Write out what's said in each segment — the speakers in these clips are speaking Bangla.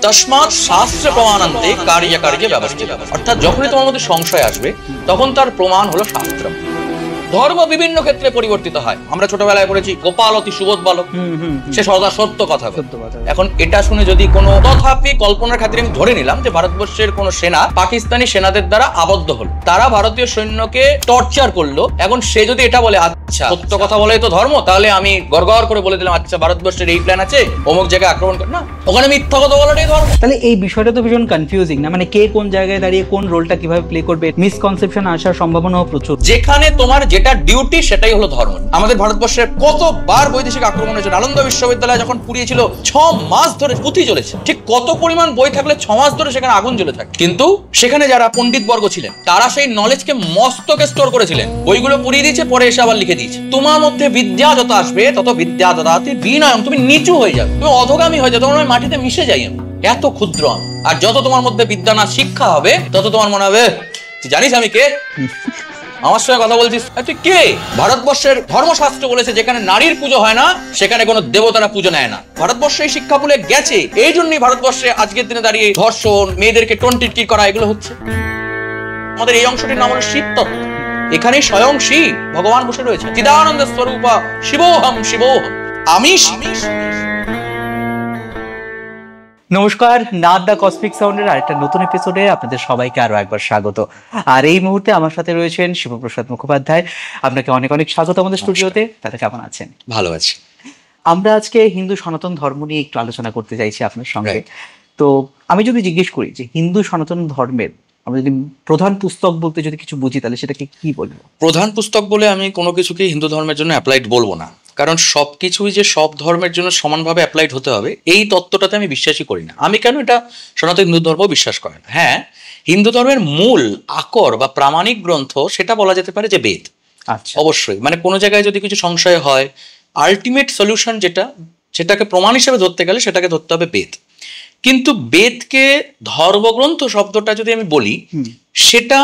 তস্মাৎ শাস্ত্র প্রমাণান্তে কার্যকার্যে ব্যবস্থিত। অর্থাৎ যখনই তোমার মধ্যে সংশয় আসবে তখন তার প্রমাণ হলো শাস্ত্র। ধর্ম বিভিন্ন ক্ষেত্রে পরিবর্তিত হয়। আমরা ছোটবেলায় পড়েছি গোপাল অতি সুবোধ বালক, সে সদা সত্য কথা। এখন এটা শুনে যদি কোনো, তথাপি কল্পনার খাতিরে আমি ধরে নিলাম যে ভারতবর্ষের কোন সেনা পাকিস্তানি সেনাদের দ্বারা আবদ্ধ হলো, তারা ভারতীয় সৈন্যকে টর্চার করলো। এখন সে যদি এটা বলে আচ্ছা সত্য কথা বলে তো ধর্ম, তাহলে আমি গড়গড় করে বলে দিলাম আচ্ছা ভারতবর্ষের এই প্ল্যান আছে, অমুক জায়গায় আক্রমণ করে, না, ওখানে মিথ্যা কথা বলাটাই ধর্ম। তাহলে এই বিষয়টা তো ভীষণ কনফিউজিং না, মানে কে কোন জায়গায় দাঁড়িয়ে কোন রোলটা কিভাবে প্লে করবে, মিসকনসেপশন আসার সম্ভাবনাও প্রচুর। যেখানে তোমার যেটা ডিউটি সেটাই হলো ধর্ম। আমাদের ভারতবর্ষের কতবার বৈদেশিক আক্রমণ হয়েছে। নালন্দা বিশ্ববিদ্যালয় যখন পুড়িয়েছিল 6 মাস ধরে পুঁথি জ্বলেছে। ঠিক কত পরিমাণ বই থাকলে 6 মাস ধরে সেখানে আগুন জ্বলে থাকে। কিন্তু সেখানে যারা পণ্ডিত বর্গ ছিলেন তারা সেই নলেজকে মস্তকে স্টোর করেছিলেন, বইগুলো পুড়িয়ে দিয়েছে, পরে এসে আবার লিখে দিয়েছে। তোমার মধ্যে বিদ্যা যত আসবে তত বিদ্যা দদাতি বিনয়ম, তুমি নিচু হয়ে যাবে, তুমি অধগামী হয়ে যাবে, তোমার মাটিতে মিশে যাই আমি, এত ক্ষুদ্র আমি। আর যত তোমার মধ্যে বিদ্যা না শিক্ষা হবে তত তোমার মনে হবে জানিস আমি কে, আমার সঙ্গে কথা বলছিস তুই কে। ভারতবর্ষের ধর্মশাস্ত্র বলেছে যেখানে নারীর পুজো হয় না সেখানে কোনো দেবতারা পুজো নেয় না। ভারতবর্ষে এই শিক্ষা বলে গেছে, এই জন্যই ভারতবর্ষে আজকের দিনে দাঁড়িয়ে ধর্ষণ, মেয়েদেরকে টন্টি করা, এগুলো হচ্ছে। আমাদের এই অংশটির নাম হলো শিব তত্ত্ব। এখানে স্বয়ং শিব ভগবান বসে রয়েছে, চিদানন্দ স্বরূপা শিবোহম শিবোহম, আমি শিব। নমস্কার, নাদ দ্য কসমিক সাউন্ডের আরেকটা নতুন এপিসোডে আপনাদের সবাইকে আরো একবার স্বাগত। আর এই মুহূর্তে আমার সাথে রয়েছেন শিবপ্রসাদ মুখোপাধ্যায়। আপনাকে অনেক অনেক স্বাগত আমাদের স্টুডিওতে। তাতে কেমন আছেন? ভালো আছি। আমরা আজকে হিন্দু সনাতন ধর্ম নিয়ে একটু আলোচনা করতে চাইছি আপনার সঙ্গে। তো আমি যদি জিজ্ঞেস করি যে হিন্দু সনাতন ধর্মের আমরা যদি প্রধান পুস্তক বলতে যদি কিছু বুঝি তাহলে সেটাকে কি বলবো? প্রধান পুস্তক বলে আমি কোনো কিছুকে হিন্দু ধর্মের জন্য অ্যাপ্লাইড বলবো না, কারণ সবকিছুই যে সব ধর্মের জন্য সমানভাবে অ্যাপ্লাইড হতে হবে এই তত্ত্বটাতে আমি বিশ্বাসই করি না। আমি কেন, এটা সনাতন হিন্দু ধর্ম বিশ্বাস করে না। হ্যাঁ, হিন্দু ধর্মের মূল আকর বা প্রামাণিক গ্রন্থ সেটা বলা যেতে পারে যে বেদ। আচ্ছা, অবশ্যই, মানে কোনো জায়গায় যদি কিছু সংশয় হয়, আলটিমেট সলিউশন যেটা, সেটাকে প্রমাণ হিসেবে ধরতে গেলে সেটাকে ধরতে হবে বেদ। কিন্তু বেদকে ধর্মগ্রন্থ শব্দটা যদি আমি বলি, সেটা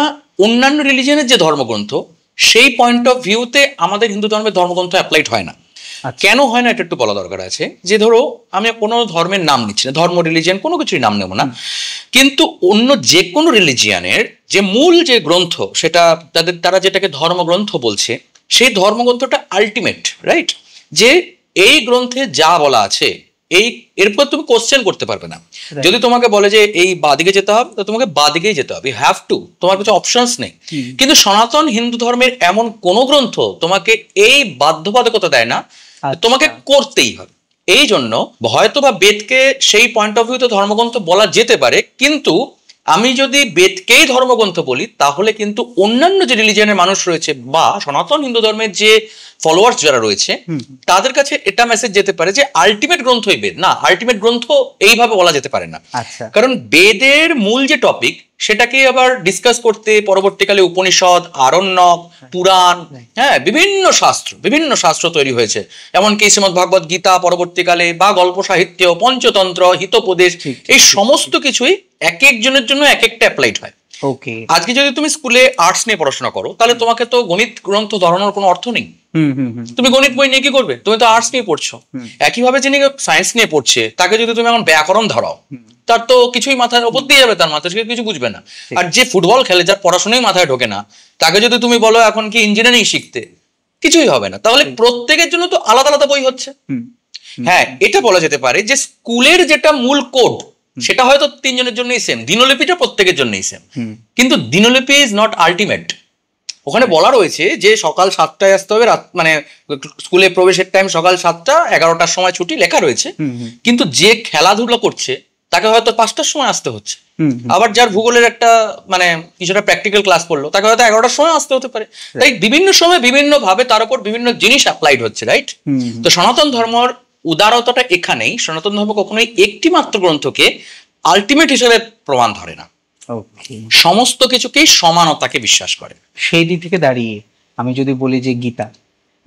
অন্যান্য রিলিজিয়নের যে ধর্মগ্রন্থ সেই পয়েন্ট অফ ভিউতে আমাদের হিন্দু ধর্মের ধর্মগ্রন্থ অ্যাপ্লাইড হয় না। কেন হয় না এটা একটু বলা দরকার আছে। যে ধরো আমি কোনো ধর্মের নাম নিচ্ছি না, ধর্ম রিলিজিয়ন কোনো কিছুই নাম নেব না, কিন্তু অন্য যে কোনো রিলিজিয়নের যে মূল যে গ্রন্থ সেটা তারা যেটাকে ধর্মগ্রন্থ বলছে, সেই ধর্মগ্রন্থটা আলটিমেট, রাইট? যে এই গ্রন্থে যা বলা আছে এরপর তুমি কোশ্চেন করতে পারবে না। যদি তোমাকে বলে যে এই বাদিকে যেতে হবে তো তোমাকে বাদিকেই যেতে হবে, হ্যাভ টু, তোমার কিছু অপশনস নেই। কিন্তু সনাতন হিন্দু ধর্মের এমন কোন গ্রন্থ তোমাকে এই বাধ্যবাধকতা দেয় না, তোমাকে করতেই হবে। এই জন্য হয়তো বা বেদকে সেই পয়েন্ট অফ ভিউতে ধর্মগ্রন্থ বলা যেতে পারে, কিন্তু আমি যদি বেদকেই ধর্মগ্রন্থ বলি তাহলে কিন্তু অন্যান্য যে রিলিজিয়নের মানুষ রয়েছে বা সনাতন হিন্দু ধর্মের যে ফলোয়ার্স যারা রয়েছে তাদের কাছে এটা মেসেজ যেতে পারে যে আলটিমেট গ্রন্থই বেদ না, আলটিমেট গ্রন্থ এইভাবে বলা যেতে পারে না। কারণ বেদের মূল যে টপিক সেটাকে আবার ডিসকাস করতে পরবর্তীকালে উপনিষদ, আরণ্যক, পুরাণ, হ্যাঁ, বিভিন্ন শাস্ত্র তৈরি হয়েছে। এমনকি শ্রীমদ্ ভাগবত গীতা পরবর্তীকালে, বা গল্প সাহিত্য, পঞ্চতন্ত্র, হিতোপদেশ, এই সমস্ত কিছুই এক একজনের জন্য এক একটা অ্যাপ্লাইড হয়। আজকে যদি তুমি স্কুলে আর্টস নিয়ে পড়াশোনা করো তাহলে তোমাকে তো গণিত গ্রন্থ ধরানোর কোনো অর্থ নেই। তুমি গণিত বই নিয়ে কি করবে? তুমি তো আর্টস নিয়ে পড়ছো। একইভাবে যিনি সায়েন্স নিয়ে পড়ছে তাকে যদি তুমি এখন ব্যাকরণ ধরাও, তার তো কিছুই মাথার উপর দিয়ে যাবে, তার মাথায় কিছু বুঝবে না। আর যে ফুটবল খেলে, যার পড়াশোনাই মাথায় ঢোকে না, তাকে যদি তুমি বলো এখন কি ইঞ্জিনিয়ারিং শিখতে, কিছুই হবে না। তাহলে প্রত্যেকের জন্য তো আলাদা আলাদা বই হচ্ছে। হ্যাঁ, এটা বলা যেতে পারে যে স্কুলের যেটা মূল কোড সেটা হয়তো তিনজনের জন্যই সেম, দিনলিপিটা প্রত্যেকের জন্যই সেম, কিন্তু দিনলিপি ইজ নট আলটিমেট। ওখানে বলা রয়েছে যে সকাল 7টায় আসতে হবে, মানে স্কুলে প্রবেশের টাইম সকাল 7টা, 11টার সময় ছুটি লেখা রয়েছে, কিন্তু যে খেলাধুলা করছে তাকে হয়তো 5টার সময় আসতে হচ্ছে। আবার যার ভূগোলের একটা মানে কিছুটা প্র্যাকটিক্যাল ক্লাস পড়লো তাকে হয়তো 11টার সময় আসতে হতে পারে। তাই বিভিন্ন সময় বিভিন্ন ভাবে তার উপর বিভিন্ন জিনিস অ্যাপ্লাইড হচ্ছে, রাইট? তো সনাতন ধর্মের উদারতাটা এখানেই, সনাতন ধর্ম কখনোই একটি মাত্র গ্রন্থকে আলটিমেট হিসেবে প্রমাণ ধরে না, সমস্ত কিছুকেই সমানতাকে বিশ্বাস করে। সেই দিক থেকে দাঁড়িয়ে আমি যদি বলি যে গীতা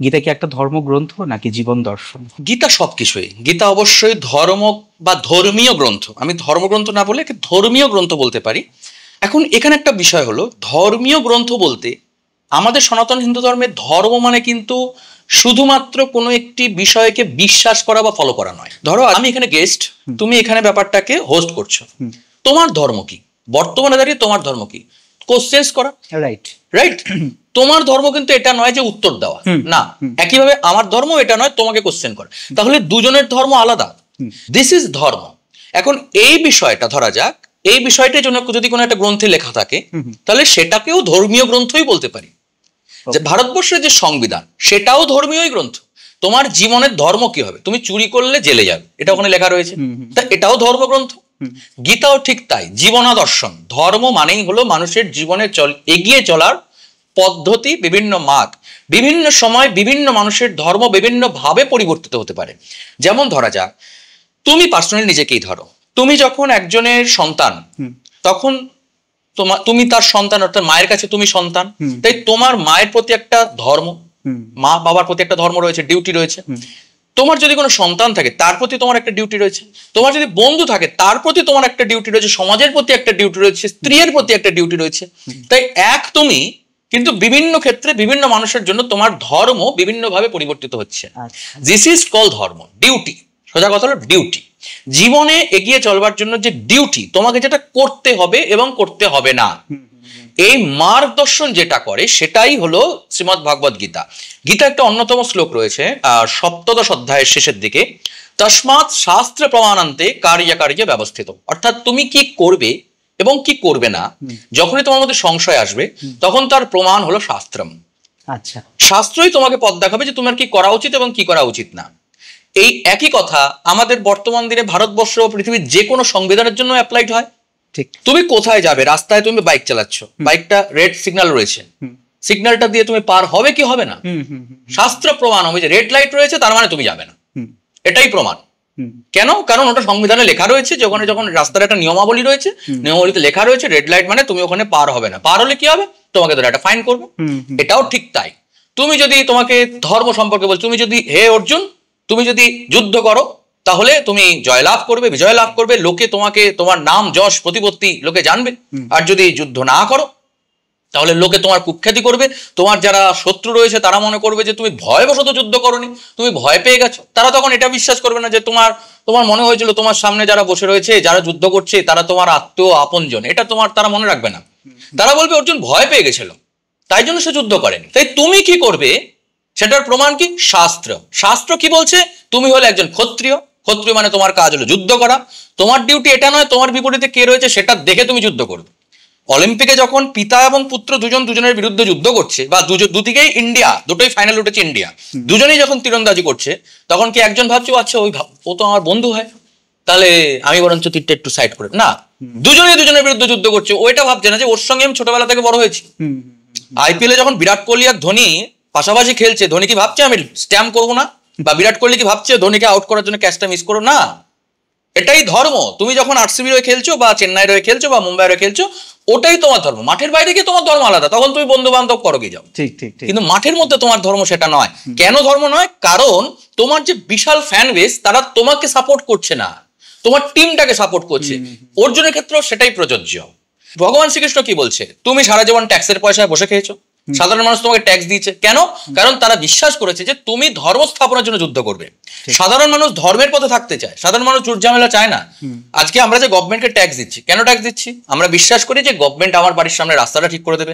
কি একটা ধর্মগ্রন্থ নাকি জীবন দর্শন? গীতা সবকিছুই। গীতা অবশ্যই ধর্ম বা ধর্মীয় গ্রন্থ, আমি ধর্মগ্রন্থ না বলে ধর্মীয় গ্রন্থ বলতে পারি। এখন এখানে একটা বিষয় হলো, ধর্মীয় গ্রন্থ বলতে আমাদের সনাতন হিন্দু ধর্মের ধর্ম মানে কিন্তু শুধুমাত্র কোনো একটি বিষয়কে বিশ্বাস করা বা ফলো করা নয়। ধরো আমি এখানে গেস্ট, তুমি এখানে ব্যাপারটাকে হোস্ট করছো, তোমার ধর্ম কি, বর্তমানে দাঁড়িয়ে তোমার ধর্ম কি, কোশ্চেন্স করা, রাইট রাইট। তোমার ধর্ম কিন্তু এটা নয় যে উত্তর দেওয়া, না। একইভাবে আমার ধর্ম এটা নয় তোমাকে কোশ্চেন করা। তাহলে দুজনের ধর্ম আলাদা, দিস ইজ ধর্ম। এখন এই বিষয়টা ধরা যাক, এই বিষয়টার জন্য যদি কোনো একটা গ্রন্থে লেখা থাকে, তাহলে সেটাকেও ধর্মীয় গ্রন্থই বলতে পারি। যে ভারতবর্ষের যে সংবিধান সেটাও ধর্মীয় গ্রন্থ। তোমার জীবনের ধর্ম কি হবে, তুমি চুরি করলে জেলে যাবে, এটা ওখানে লেখা রয়েছে, তা এটাও ধর্মগ্রন্থ। গীতাও ঠিক তাই, জীবনাদর্শন। ধর্ম মানেই হলো মানুষের জীবনে এগিয়ে চলার পদ্ধতি, বিভিন্ন মার্গ। বিভিন্ন সময় বিভিন্ন মানুষের ধর্ম বিভিন্ন ভাবে পরিবর্তিত হতে পারে। যেমন ধরা যাক, তুমি পার্সোনালি নিজেকেই ধরো, তুমি যখন একজনের সন্তান, তখন তুমি তার সন্তান, অর্থাৎ মায়ের কাছে তুমি সন্তান, তাই তোমার মায়ের প্রতি একটা ধর্ম, মা বাবার প্রতি একটা ধর্ম রয়েছে, ডিউটি রয়েছে। তোমার যদি কোনো সন্তান থাকে তার প্রতি তোমার একটা ডিউটি রয়েছে, তোমার যদি বন্ধু থাকে তার প্রতি তোমার একটা ডিউটি রয়েছে, সমাজের প্রতি একটা ডিউটি রয়েছে, স্ত্রীর প্রতি একটা ডিউটি রয়েছে। তাই এক তুমি, কিন্তু বিভিন্ন ক্ষেত্রে বিভিন্ন মানুষের জন্য তোমার ধর্ম বিভিন্নভাবে পরিবর্তিত হচ্ছে। দিস ইজ কল ধর্ম, ডিউটি। সোজা কথা হলো ডিউটি। জীবনে এগিয়ে চলবার জন্য যে ডিউটি, তোমাকে যেটা করতে হবে এবং করতে হবে না, এই মার্গদর্শন যেটা করে সেটাই হলো শ্রীমদ্ ভাগবত গীতা। গীতা একটা অন্যতম শ্লোক রয়েছে ৭ম অধ্যায়ের শেষের দিকে, তস্মাৎ শাস্ত্র প্রমাণান্তে কার্যে ব্যবস্থিত। অর্থাৎ তুমি কি করবে এবং কি করবে না, যখনই তোমার মধ্যে সংশয় আসবে তখন তার প্রমাণ হলো শাস্ত্রম। আচ্ছা, শাস্ত্রই তোমাকে পথ দেখাবে যে তোমার কি করা উচিত এবং কি করা উচিত না। এই একই কথা আমাদের বর্তমান দিনে ভারতবর্ষ, পৃথিবীর যে কোনো সংবিধানের জন্য অ্যাপ্লাইড হয়। ঠিক। তুমি কোথায় যাবে, রাস্তায় তুমি বাইক চালাচ্ছ, বাইকটা রেড সিগন্যাল রয়েছে, সিগন্যালটা দিয়ে তুমি পার হবে কি হবে না, শাস্ত্র প্রমাণ হবে যে রেড লাইট রয়েছে, তার মানে তুমি যাবে না, এটাই প্রমাণ। কেন? কারণ ওটা সংবিধানে লেখা রয়েছে যে ওখানে যখন রাস্তার একটা নিয়মাবলী রয়েছে, নিয়মাবলীতে লেখা রয়েছে রেড লাইট মানে তুমি ওখানে পার হবে না, পার হলে কি হবে, তোমাকে ধরে একটা ফাইন করবে। এটাও ঠিক তাই। তুমি যদি, তোমাকে ধর্ম সম্পর্কে বলছো, তুমি যদি, হে অর্জুন, তুমি যদি যুদ্ধ করো তাহলে তুমি জয়লাভ করবে, বিজয় লাভ করবে, লোকে তোমাকে, তোমার নাম যশ প্রতিপত্তি লোকে জানবে। আর যদি যুদ্ধ না করো তাহলে লোকে তোমার কুখ্যাতি করবে, তোমার যারা শত্রু রয়েছে তারা মনে করবে যে তুমি ভয়বশত যুদ্ধ করোনি, তুমি ভয় পেয়ে গেছো। তারা তখন এটা বিশ্বাস করবে না যে তোমার মনে হয়েছিল তোমার সামনে যারা বসে রয়েছে, যারা যুদ্ধ করছে তারা তোমার আত্মীয় আপনজন, এটা তারা মনে রাখবে না। তারা বলবে অর্জুন ভয় পেয়ে গেছিল, তাই জন্য সে যুদ্ধ করেনি। তাই তুমি কি করবে সেটার প্রমাণ কি? শাস্ত্র। শাস্ত্র কি বলছে? তুমি হলে একজন ক্ষত্রিয়, ক্ষত্রিয় মানে তোমার কাজ হলো যুদ্ধ করা। তোমার ডিউটি এটা নয় তোমার বিপরীতে কে রয়েছে সেটা দেখে তুমি যুদ্ধ করবে। অলিম্পিকে যখন পিতা এবং পুত্র দুজনের বিরুদ্ধে যুদ্ধ করছে, বা দুদিকেই ইন্ডিয়া, দুটোই ফাইনাল উঠেছে ইন্ডিয়া, দুজনেই যখন তীরন্দাজি করছে, তখন কি একজন ভাবছে আচ্ছা ও তো আমার বন্ধু হয়, তাহলে আমি বরঞ্চ তীরটা একটু সাইড করে, না, দুজনেই দুজনের বিরুদ্ধে যুদ্ধ করছে। ওইটা ভাবছে না যে ওর সঙ্গে আমি ছোটবেলা থেকে বড় হয়েছি। আইপিএল এ যখন বিরাট কোহলি আর ধোনি পাশাপাশি খেলছে, ধোনি কি ভাবছে আমি স্ট্যাম্প করবো না, বা বিরাট কোহলি কি ভাবছে ধোনিকে আউট করার জন্য ক্যাচটা মিস করো না? এটাই ধর্ম। তুমি যখন আরসিবির হয়ে খেলছো, বা চেন্নাইয়ের হয়ে খেলছো, বা মুম্বাইয়ের হয়ে খেলছো, ওটাই তোমার ধর্ম। মাঠের বাইরে গিয়ে তোমার ধর্ম আলাদা, তখন তুমি বন্ধু বান্ধব করো গিয়ে যাও, ঠিক ঠিক। কিন্তু মাঠের মধ্যে তোমার ধর্ম সেটা নয়। কেন ধর্ম নয়? কারণ তোমার যে বিশাল ফ্যান বেস, তারা তোমাকে সাপোর্ট করছে না, তোমার টিমটাকে সাপোর্ট করছে। অর্জুনের ক্ষেত্রেও সেটাই প্রযোজ্য। ভগবান শ্রীকৃষ্ণ কি বলছে? তুমি সারা জীবন ট্যাক্সের পয়সায় বসে খেয়েছো, সাধারণ মানুষ তোমাকে ট্যাক্স দিয়েছে, কেন? কারণ তারা বিশ্বাস করেছে যে তুমি ধর্ম স্থাপনের জন্য যুদ্ধ করবে। সাধারণ মানুষ ধর্মের পথে থাকতে চায়, সাধারণ মানুষ চুট ঝামেলা চায় না। আজকে আমরা যে গভর্নমেন্টকে ট্যাক্স দিচ্ছি, কেন ট্যাক্স দিচ্ছি? আমরা বিশ্বাস করি যে গভর্নমেন্ট আমার বাড়ির সামনে রাস্তাটা ঠিক করে দেবে।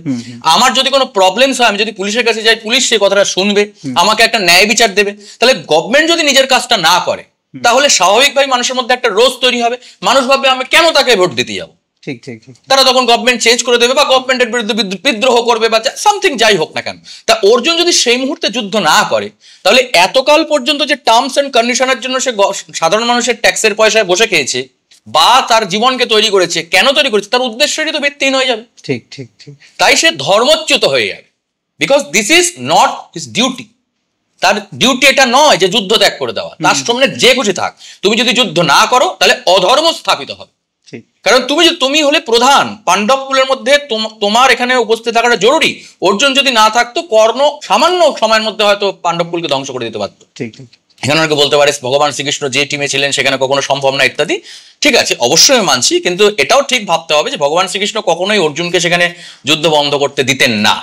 আমার যদি কোনো প্রবলেমস হয়, আমি যদি পুলিশের কাছে যাই, পুলিশ সেই কথাটা শুনবে, আমাকে একটা ন্যায় বিচার দেবে। তাহলে গভর্নমেন্ট যদি নিজের কাজটা না করে, তাহলে স্বাভাবিকভাবে মানুষের মধ্যে একটা রোষ তৈরি হবে। মানুষ ভাববে আমি কেন তাকে ভোট দিতে যাবো। ঠিক ঠিক ঠিক। তারা তখন গভর্নমেন্ট চেঞ্জ করে দেবে, বা গভর্নমেন্টের বিরুদ্ধে বিদ্রোহ করবে, বা সামথিং যাই হোক না কেন। তা অর্জুন যদি সেই মুহূর্তে যুদ্ধ না করে, তাহলে এতকাল পর্যন্ত যে টার্মস এন্ড কন্ডিশনের জন্য সে সাধারণ মানুষের ট্যাক্সের পয়সায় বসে খেয়েছে, বা তার জীবনকে তৈরি করেছে, কেন তৈরি করেছে, তার উদ্দেশ্যেরই তো ভিত্তিহীন হয়ে যাবে। ঠিক ঠিক ঠিক। তাই সে ধর্মচ্যুত হয়ে যাবে, because this is not his duty. তার ডিউটি এটা নয় যে যুদ্ধ ত্যাগ করে দেওয়া। তার সামনে যে খুশি থাক, তুমি যদি যুদ্ধ না করো তাহলে অধর্ম স্থাপিত হবে। কারণ তুমি হলে প্রধান, পাণ্ডব কুলের মধ্যে তোমার এখানে উপস্থিত থাকাটা জরুরি। অর্জুন যদি না থাকতো, কর্ণ সামান্য সময়ের মধ্যে হয়তো পাণ্ডব কুলকে ধ্বংস করে দিতে পারতো। ঠিক ঠিক। এখানে অনেকে বলতে পারে ভগবান শ্রীকৃষ্ণ যে টিমে ছিলেন সেখানে কখনো সম্ভব না ইত্যাদি। ঠিক আছে, অবশ্যই আমি মানছি, কিন্তু এটাও ঠিক ভাবতে হবে যে ভগবান শ্রীকৃষ্ণ কখনোই অর্জুনকে সেখানে যুদ্ধ বন্ধ করতে দিতেন না।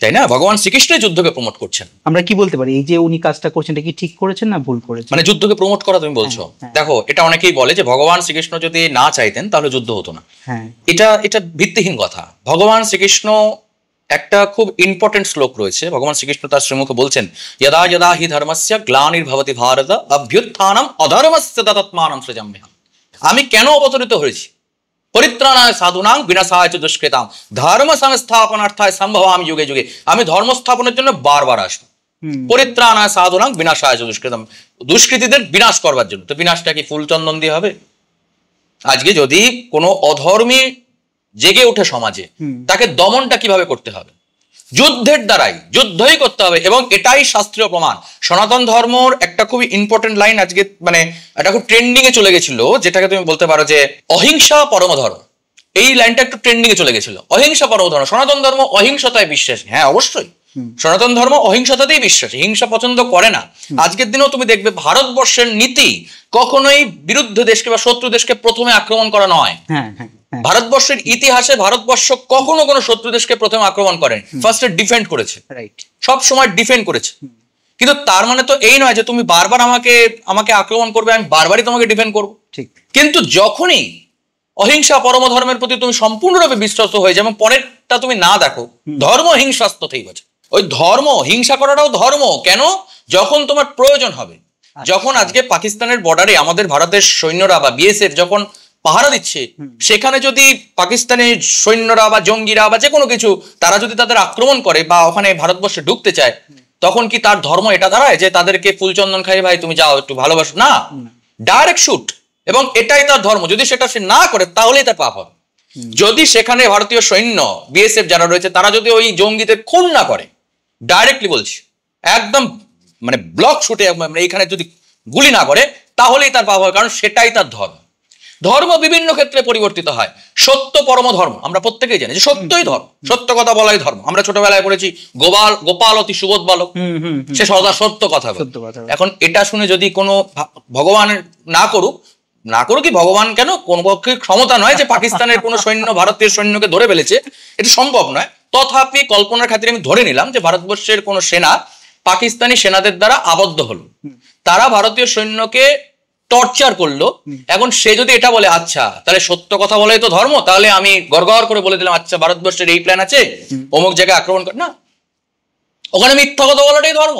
তাই না? ভগবান শ্রীকৃষ্ণই যুদ্ধকে প্রমোট করছেন। আমরা কি বলতে পারি এই যে উনি কাজটা করছেন এটা কি ঠিক করেছেন না ভুল করেছেন? মানে যুদ্ধকে প্রমোট করা তুমি বলছো, দেখো এটা অনেকেই বলে যে ভগবান শ্রীকৃষ্ণ যদি না চাইতেন তাহলে যুদ্ধ হতো না। এটা ভিত্তিহীন কথা। ভগবান শ্রীকৃষ্ণ একটা খুব ইম্পর্টেন্ট শ্লোক রয়েছে, ভগবান শ্রীকৃষ্ণ তার শ্রীমুখে বলছেন, যদা যদা হি ধর্মস্য গ্লানির্ভবতি ভারত অভ্যুত্থানম অধর্মস্য তদাত্মানম সৃজাম্যহম। আমি কেন অবতরিত হয়েছি? পরিত্রাণায় সাধুনাং বিনাশায় চ দুষ্কৃতাম ধর্ম সংস্থাপনার্থায় সম্ভবামি যুগে যুগে। আমি ধর্ম স্থাপনের জন্য বারবার আসবো। পরিত্রাণায় সাধুনাং বিনাশায় চ দুষ্কৃতাম, দুষ্কৃতীদের বিনাশ করবার জন্য। তো বিনাশটা কি ফুল চন্দন দিয়ে হবে? আজকে যদি কোনো অধর্মী জেগে ওঠে সমাজে, তাকে দমনটা কিভাবে করতে হবে? যুদ্ধের দ্বারাই, যুদ্ধই করতে হবে। এবং এটাই শাস্ত্রীয় প্রমাণ। সনাতন ধর্মর একটা খুবই ইম্পর্টেন্ট লাইন আজকে মানে এটা খুব ট্রেন্ডিং এ চলে গেছিল, যেটাকে তুমি বলতে পারো যে অহিংসা পরম ধর্ম। এই লাইনটা একটু ট্রেন্ডিং এ চলে গেছিল, অহিংসা পরম ধর্ম। সনাতন ধর্ম অহিংসতায় বিশ্বাসী। হ্যাঁ, অবশ্যই সনাতন ধর্ম অহিংসতাতেই বিশ্বাসী, হিংসা পছন্দ করে না। আজকের দিনেও তুমি দেখবে ভারতবর্ষের নীতি কখনোই বিরুদ্ধ দেশকে বা শত্রু দেশকে প্রথমে আক্রমণ করা নয়। ভারতবর্ষের ইতিহাসে ভারতবর্ষ কখনো কোনো শত্রু দেশকে প্রথমে আক্রমণ করেনি, ফার্স্টে ডিফেন্ড করেছে, সব সময় ডিফেন্ড করেছে। কিন্তু তার মানে তো এই নয় যে তুমি বারবার আমাকে আক্রমণ করবে, আমি বারবারই তোমাকে ডিফেন্ড করবো। ঠিক। কিন্তু যখনই অহিংসা পরম ধর্মের প্রতি তুমি সম্পূর্ণরূপে বিশ্বস্ত হয়ে যাবে, পরেরটা তুমি না দেখো, ধর্ম হিংসাস্তথেই বলছে। ওই ধর্ম, হিংসা করাটাও ধর্ম। কেন? যখন তোমার প্রয়োজন হবে। যখন আজকে পাকিস্তানের বর্ডারে আমাদের ভারতের সৈন্যরা বা বিএসএফ যখন পাহারা দিচ্ছে, সেখানে যদি পাকিস্তানের সৈন্যরা বা জঙ্গিরা বা যে কোনো কিছু তারা যদি তাদের আক্রমণ করে বা ওখানে ভারতবর্ষে ঢুকতে চায়, তখন কি তার ধর্ম এটা দাঁড়ায় যে তাদেরকে ফুলচন্দন খাই ভাই তুমি যাও একটু ভালোবাসো? না, ডাইরেক্ট শুট। এবং এটাই তার ধর্ম। যদি সেটা সে না করে তাহলেই তার পাপ হবে। যদি সেখানে ভারতীয় সৈন্য বিএসএফ যারা রয়েছে তারা যদি ওই জঙ্গিদের খুন না করে, ডাইরেক্টলি বলছি একদম মানে ব্লক শুটে এইখানে যদি গুলি না করে, তাহলেই তার পাপ হবে, কারণ সেটাই তার ধর্ম। ধর্ম বিভিন্ন ক্ষেত্রে পরিবর্তিত হয়। সত্য পরম ধর্ম, আমরা প্রত্যেকেই জানি যে সত্যই ধর্ম, সত্য কথা বলাই ধর্ম। আমরা ছোটবেলায় পড়েছি গোপাল অতি সুবোধ বালক, সে সদা সত্য কথা বলে। এখন এটা শুনে যদি কোনো ভগবান না করুক কি ভগবান কেন, কোন পক্ষে ক্ষমতা নয় যে পাকিস্তানের কোনো সৈন্য ভারতীয় সৈন্যকে ধরে ফেলেছে, এটা সম্ভব নয়। তথাপি কল্পনার খাতিরে আমি ধরে নিলাম যে ভারতবর্ষের কোনো সেনা পাকিস্তানি সেনাদের দ্বারা আবদ্ধ হলো, তারা ভারতীয় সৈন্যকে টর্চার করলো। এখন সে যদি এটা বলে আচ্ছা তাহলে সত্য কথা বলাই তো ধর্ম, তাহলে আমি গড়গড় করে বলে দিলাম আচ্ছা ভারতবর্ষের এই প্ল্যান আছে, অমুক জায়গায় আক্রমণ কর, না, ওখানে মিথ্যা কথা বলাটাই ধর্ম,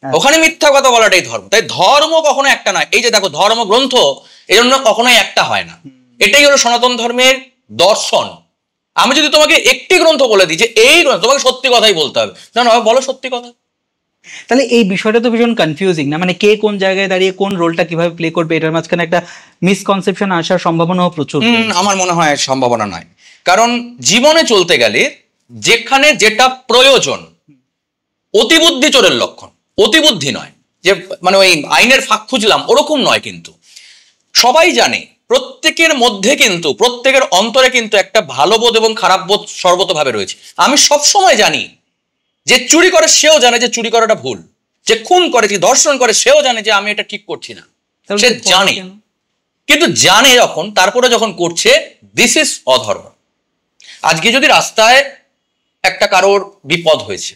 ওখানে মিথ্যা কথা বলাটাই ধর্ম। তাই ধর্ম কখনো একটা নয়। এই যে দেখো ধর্মগ্রন্থ এই জন্য কখনোই একটা হয় না। এটাই হলো সনাতন ধর্মের দর্শন। আমি যদি তোমাকে একটি গ্রন্থ বলে দিই যে এই গ্রন্থ, তোমাকে সত্যি কথাই বলতে হবে, না বলো সত্যি কথা। তাহলে এই বিষয়টা তো ভীষণ কনফিউজিং না, মানে কে কোন জায়গায় দাঁড়িয়ে কোন রোলটা কিভাবে প্লে করবে, এটার মাঝখানে একটা মিসকনসেপশন আসার সম্ভাবনাও প্রচুর। আমার মনে হয় সম্ভাবনা নয়, কারণ জীবনে চলতে গেলে যেখানে যেটা প্রয়োজন, অতিবুদ্ধি চোরের লক্ষণ। অতিবুদ্ধি নয় যে মানে ওই আইনের ফাঁক খুঁজলাম, ওরকম নয়। কিন্তু সবাই জানে প্রত্যেকের মধ্যে কিন্তু প্রত্যেকের অন্তরে কিন্তু একটা ভালো বোধ এবং খারাপ বোধ সর্বতভাবে রয়েছে। আমি সবসময় জানি যে চুরি করে সেও জানে যে চুরি করাটা ভুল, যে খুন করে, যে ধর্ষণ করে সেও জানে যে আমি এটা ঠিক করছি না, সে জানে। কিন্তু জানে যখন, তারপরে যখন করছে, দিস ইজ অধর্ম। আজকে যদি রাস্তায় একটা কারোর বিপদ হয়েছে,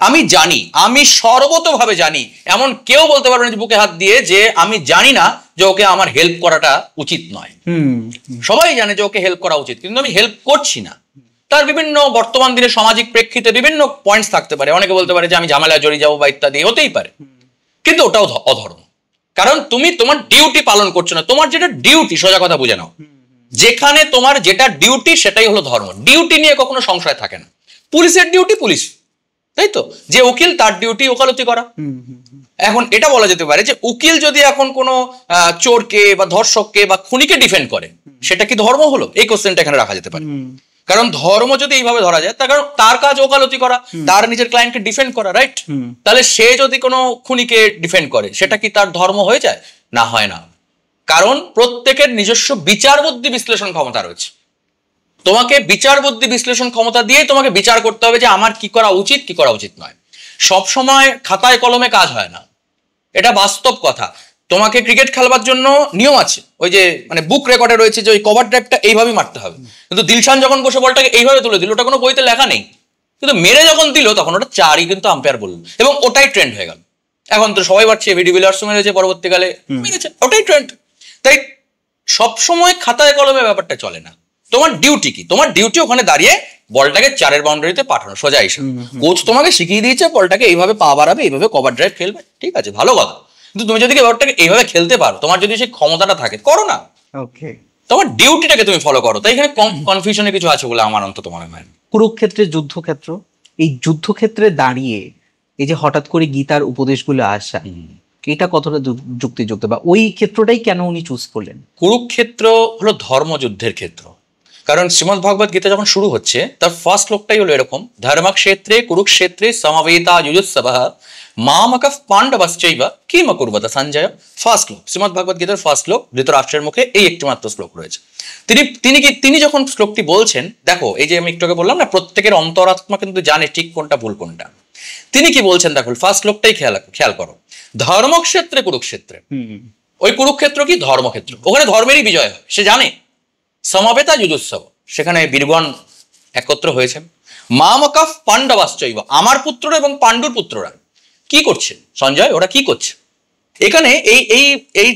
আমি জানি, আমি সর্বতভাবে জানি, এমন কেউ বলতে পারবে না যে বুকে হাত দিয়ে যে আমি জানি না যে ওকে আমার হেল্প করাটা উচিত নয়। সবাই জানে যে ওকে হেল্প করা উচিত, কিন্তু আমি হেল্প করছি না। তার বিভিন্ন বর্তমান দিনে সামাজিক প্রেক্ষিতে বিভিন্ন পয়েন্টস থাকতে পারে। অনেকে বলতে পারে যে আমি ঝামেলায় জড়িয়ে যাবো বা ইত্যাদি, হতেই পারে। কিন্তু ওটাও অধর্ম, কারণ তুমি তোমার ডিউটি পালন করছো না। তোমার যেটা ডিউটি, সোজা কথা বুঝে নাও, যেখানে তোমার যেটা ডিউটি সেটাই হলো ধর্ম। ডিউটি নিয়ে কখনো সংশয় থাকে না। পুলিশের ডিউটি পুলিশ, তাই তো? যে উকিল, তার ডিউটি ওকালতি করা। এখন এটা বলা যেতে পারে যে উকিল যদি এখন কোনো চোরকে বা ধর্ষককে বা খুনিকে ডিফেন্ড করে, সেটা কি ধর্ম হলো? এই কোশ্চেনটা এখানে রাখা যেতে পারে। কারণ ধর্ম যদি এইভাবে ধরা যায়, তার কারণ তার কাজ ওকালতি করা, তার নিজের ক্লায়েন্টকে ডিফেন্ড করা, রাইট? তাহলে সে যদি কোনো খুনিকে ডিফেন্ড করে, সেটা কি তার ধর্ম হয়ে যায়? না, হয় না। কারণ প্রত্যেকের নিজস্ব বিচার বুদ্ধি বিশ্লেষণ ক্ষমতা রয়েছে। তোমাকে বিচার বুদ্ধি বিশ্লেষণ ক্ষমতা দিয়ে তোমাকে বিচার করতে হবে যে আমার কি করা উচিত, কি করা উচিত নয়। সবসময় খাতায় কলমে কাজ হয় না, এটা বাস্তব কথা। তোমাকে ক্রিকেট খেলবার জন্য নিয়ম আছে, ওই যে মানে বুক রেকর্ডে রয়েছে যে ওই কভার ড্রাইভটা এইভাবেই মারতে হবে, কিন্তু দিলশান যখন বসে বলটাকে এইভাবে তুলে দিল, ওটা কোনো বইতে লেখা নেই। কিন্তু মেরে যখন দিল তখন ওটা 4ই কিন্তু আম্পায়ার বলল, এবং ওটাই ট্রেন্ড হয়ে গেল। এখন তো সবাই পাচ্ছে এভি ডিভিলিয়ার্স মেরেছে, পরবর্তীকালে মেরেছে, ওটাই ট্রেন্ড। তাই সবসময় খাতায় কলমে ব্যাপারটা চলে না। তোমার ডিউটি কি? তোমার ডিউটি ওখানে দাঁড়িয়ে বলটাকে 4-এর বাউন্ডারিতে পাঠানো, সোজা হিসাব। কোচ তোমাকে শিখিয়ে দিয়েছে বলটাকে এইভাবে পা বাড়াবে, এইভাবে কভার ড্রাইভ খেলবে, ঠিক আছে, ভালো কথা। কিন্তু তুমি যদি ব্যাপারটাকে এইভাবে খেলতে পারো, তোমার যদি সেই ক্ষমতাটা থাকে, করো না। ওকে, তোমার ডিউটিটাকে তুমি ফলো করো। তাই এখানে কনফিউশনে কিছু আছে বলে আমার অন্তত মনে হয়। কুরুক্ষেত্রের যুদ্ধক্ষেত্র, এই যুদ্ধক্ষেত্রে দাঁড়িয়ে এই যে হঠাৎ করে গীতার উপদেশগুলো আসা, এটা কতটা যুক্তিযুক্ত, বা ওই ক্ষেত্রটাই কেন উনি চুজ করলেন? কুরুক্ষেত্র হলো ধর্মযুদ্ধের ক্ষেত্র। কারণ শ্রীমদ ভগবত গীতা যখন শুরু হচ্ছে, তার ফার্স্ট শ্লোকটাই হলো এরকম, ধর্মক্ষেত্রে কুরুক্ষেত্রে সমবেতা যুযুৎসবঃ মামকঃ পাণ্ডবশ্চৈব কিম কুর্বত সঞ্জয়। ফার্স্ট শ্লোক, শ্রীমদ ভগবত গীতার ফার্স্ট শ্লোক, ধৃতরাষ্ট্রের মুখে এই একটি মাত্র শ্লোক রয়েছে। তিনি যখন শ্লোকটি বলছেন, দেখো এই যে আমি একটু আগে বললাম না, প্রত্যেকের অন্তরাত্মা কিন্তু জানে ঠিক কোনটা ভুল কোনটা। তিনি কি বলছেন দেখো, ফার্স্ট শ্লোকটাই খেয়াল করো, ধর্মক্ষেত্রে কুরুক্ষেত্রে। ওই কুরুক্ষেত্র কি? ধর্মক্ষেত্র। ওখানে ধর্মেরই বিজয় হয়, সে জানে। সমবেতা যুযুৎসব, সেখানে বীরগণ একত্র হয়েছেন। মামকঃ পাণ্ডবাশ্চৈব, আমার পুত্ররা এবং পাণ্ডুর পুত্ররা কি করছে সঞ্জয়, ওরা কি করছে? এখানে এই এই এই